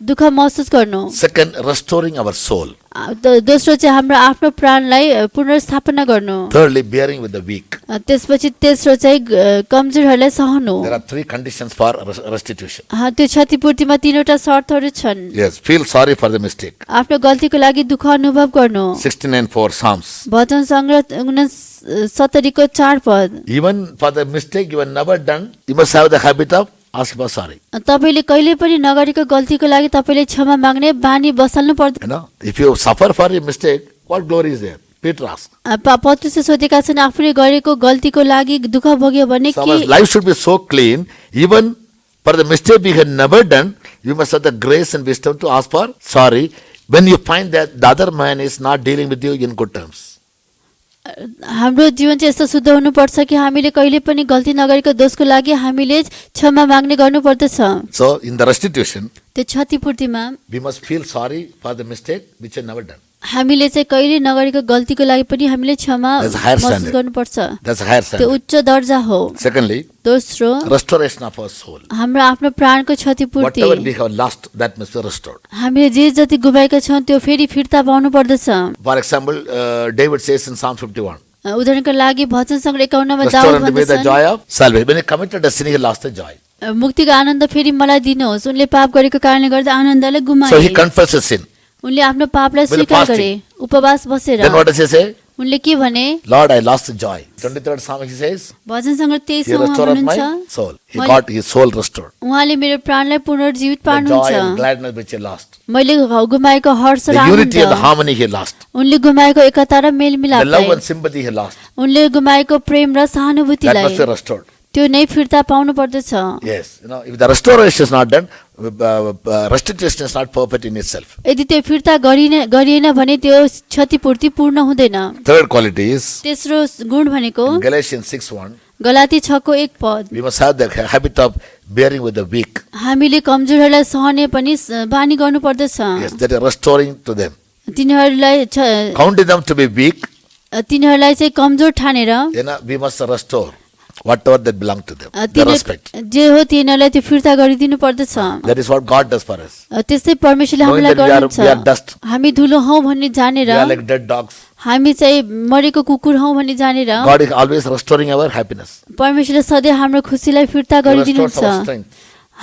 दुःख महसुस गर्नु। Second, restoring our soul. दोस्रो चाहिँ हाम्रो आफ्नो प्राणलाई पुनर्स्थापना गर्नु। Thirdly, bearing with the weak. त्यसपछि तेस्रो चाहिँ कमजोरहरूलाई सहनु। There are 3 conditions for restitution. त्यो क्षतिपूर्तिमा 3 वटा शर्तहरू छन्। Yes, feel sorry for the mistake. आफ्नो गल्तीको लागि दुःख अनुभव गर्नु। 69:4 Psalms. भजन सङ्ग्रह 69 को 4 पद। Even for the mistake you have never done, you must have the habit of asking for sorry. तपाईले कहिले पनि नगरेको गल्तीको लागि तपाईले क्षमा माग्ने बानी बसाल्नु पर्दैन। If you suffer for a mistake, what glory is there? Peter asked. पत्रुसले सोधेका छन् आफूले गरेको गल्तीको लागि दुःख भोग्यो भने So our के life should be so clean, even for the mistake we had never done, you must have the grace and wisdom to ask for sorry when you find that the other man is not dealing with you in good terms. हाम्रो जीवन चाहिँ यस्तो शुद्ध हुनुपर्छ कि हामीले कहिले पनि गल्ती नगरेको दोषको लागि हामीले क्षमा माग्ने गर्नुपर्दछ। So in the restitution, त्यो क्षतिपूर्तिमा we must feel sorry for the mistake which had never done. हामीले चाहिँ कहिले नगरेको गल्तीको लागि पनि हामीले क्षमा That's a higher महसुस standard. गर्नुपर्छ। That's a higher त्यो standard. उच्च दर्जा हो। Secondly, दोस्रो, restoration of our soul. हाम्रो आफ्नो प्राणको क्षतिपूर्ति। Whatever we have lost, that must be restored. हामीले जे जति गुमाएका छौँ त्यो फेरि फिर्ता पाउनु पर्दछ। For example, David says in Psalm 51, उदाहरणको लागि भजन सङ्ग्रह 51 मा restore Daud unto me the भन्दछन्, joy of salvation. When he committed a sin, he lost the joy. मुक्तिको आनन्द फेरि मलाई दिनुहोस्। उनले पाप गरेको कारणले गर्दा आनन्दलाई So गुमाए। he confessed his sin. उनले आफ्नो पापलाई With स्वीकार fasting. गरे, उपवास बसेर। Then what does he say? उनले के भने? Lord, I lost the joy. 23rd Psalm he says, भजन सङ्ग्रह 23 he मा restored my हुनुहुन्छ, soul. He मैले- got his soul restored. उहाँले मेरो प्राणलाई पुनर्जीवित The joy and पार्नुहुन्छ। gladness which he lost. मैले गुमाएको हर्ष र The unity and the Anand, harmony he lost. उनले गुमाएको एकता र The मेलमिलापलाई, love and sympathy he lost. उनले गुमाएको प्रेम र That सहानुभूतिलाई, must be restored. त्यो नै फिर्ता पाउनु पर्दछ। Yes. If the restoration is not done, restitution is not perfect in itself. यदि त्यो फिर्ता गरिएन भने त्यो क्षतिपूर्ति पूर्ण हुँदैन। Third quality is तेस्रो गुण भनेको in Galatians 6:1. गलाती 6 को 1 पद, We must have the habit of bearing with the weak. हामीले कमजोरहरूलाई सहने पनि बानी गर्नु पर्दछ। Yes, that is restoring to them. तिनीहरूलाई Counting them to be weak, तिनीहरूलाई चाहिँ कमजोर ठानेर we must restore whatever that belongs to them. The तिनीहरू respect. जे हो तिनीहरूलाई त्यो फिर्ता गरिदिनु पर्दछ। That is what God does for us. त्यस्तै परमेश्वरले Knowing हामीलाई that we are गर्नुहुन्छ। dust. हामी धुलो हौ भन्ने जानेर, We are like dead dogs. हामी चाहिँ मरेको कुकुर हौ भन्ने जानेर God is always restoring our happiness. परमेश्वरले सधैँ हाम्रो खुसीलाई फिर्ता He restores गरिदिनुहुन्छ। our strength.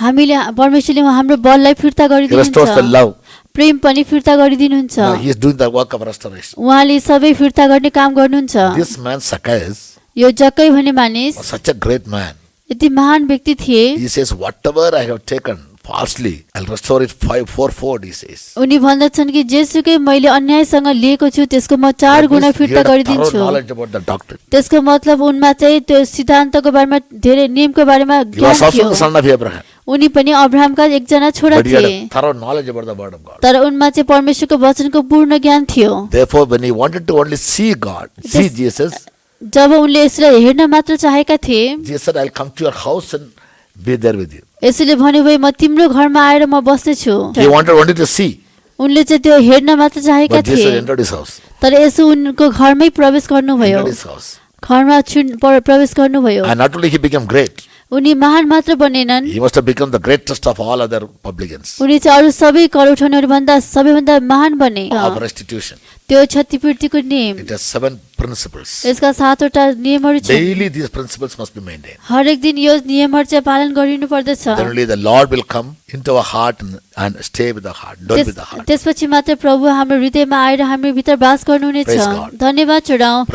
हामीले परमेश्वरले हाम्रो बललाई फिर्ता He restores the गरिदिनुहुन्छ। love. प्रेम पनि फिर्ता गरिदिनुहुन्छ। Now, he is doing the work of restoration. उहाँले सबै फिर्ता गर्ने काम गर्नुहुन्छ। This man Zacchaeus यो जक्कै भन्ने मानिस was such a great man. यति महान व्यक्ति थिए। He says, whatever I have taken falsely, I'll restore it fourfold, he says. उनी भन्दछन् कि जेसुकै मैले अन्यायसँग लिएको छु त्यसको म 4 That गुणा means he फिर्ता had a thorough गरिदिन्छु। knowledge about the doctrine. त्यसको मतलब उनमा चाहिँ त्यो सिद्धान्तको बारेमा धेरै नियमको बारेमा He ज्ञान was also थियो। the son of Abraham. उनी पनि अब्राहमका एकजना छोरा But he had थिए, a thorough knowledge about the word of God. तर उनमा चाहिँ परमेश्वरको वचनको पूर्ण ज्ञान थियो। Therefore, when he wanted to only see God, see Jesus, जब उनले यसलाई हेर्न मात्र चाहेका थिए, Jesus said, I'll come to your house and be there with you. यसैले भन्यो भए म तिम्रो घरमा आएर म बस्नेछु। He wanted only to see, उनले चाहिँ त्यो हेर्न मात्र चाहेका but Jesus थिए, entered his house. तर यसो उनको घरमै प्रवेश गर्नुभयो, Entered his house. घरमा प्रवेश गर्नुभयो। And not only he became great, उनी महान मात्र बनेनन्, he must have become the greatest of all other publicans उनी चाहिँ अरू सबै कर उठाउनेहरू भन्दा सबैभन्दा महान बने। of restitution. त्यो क्षतिपूर्तिको नियम, It has 7 principles. यसका 7 वटा नियमहरू छन्। Daily these principles must be maintained. हरेक दिन यो नियमहरू चाहिँ पालन गरिनु पर्दछ। Then only the Lord will come into our heart and stay with the heart, dwell with the heart. त्यसपछि मात्र प्रभु हाम्रो हृदयमा आएर हाम्रो भित्र वास गर्नुहुनेछ। Praise God. धन्यवाद चढाऊ।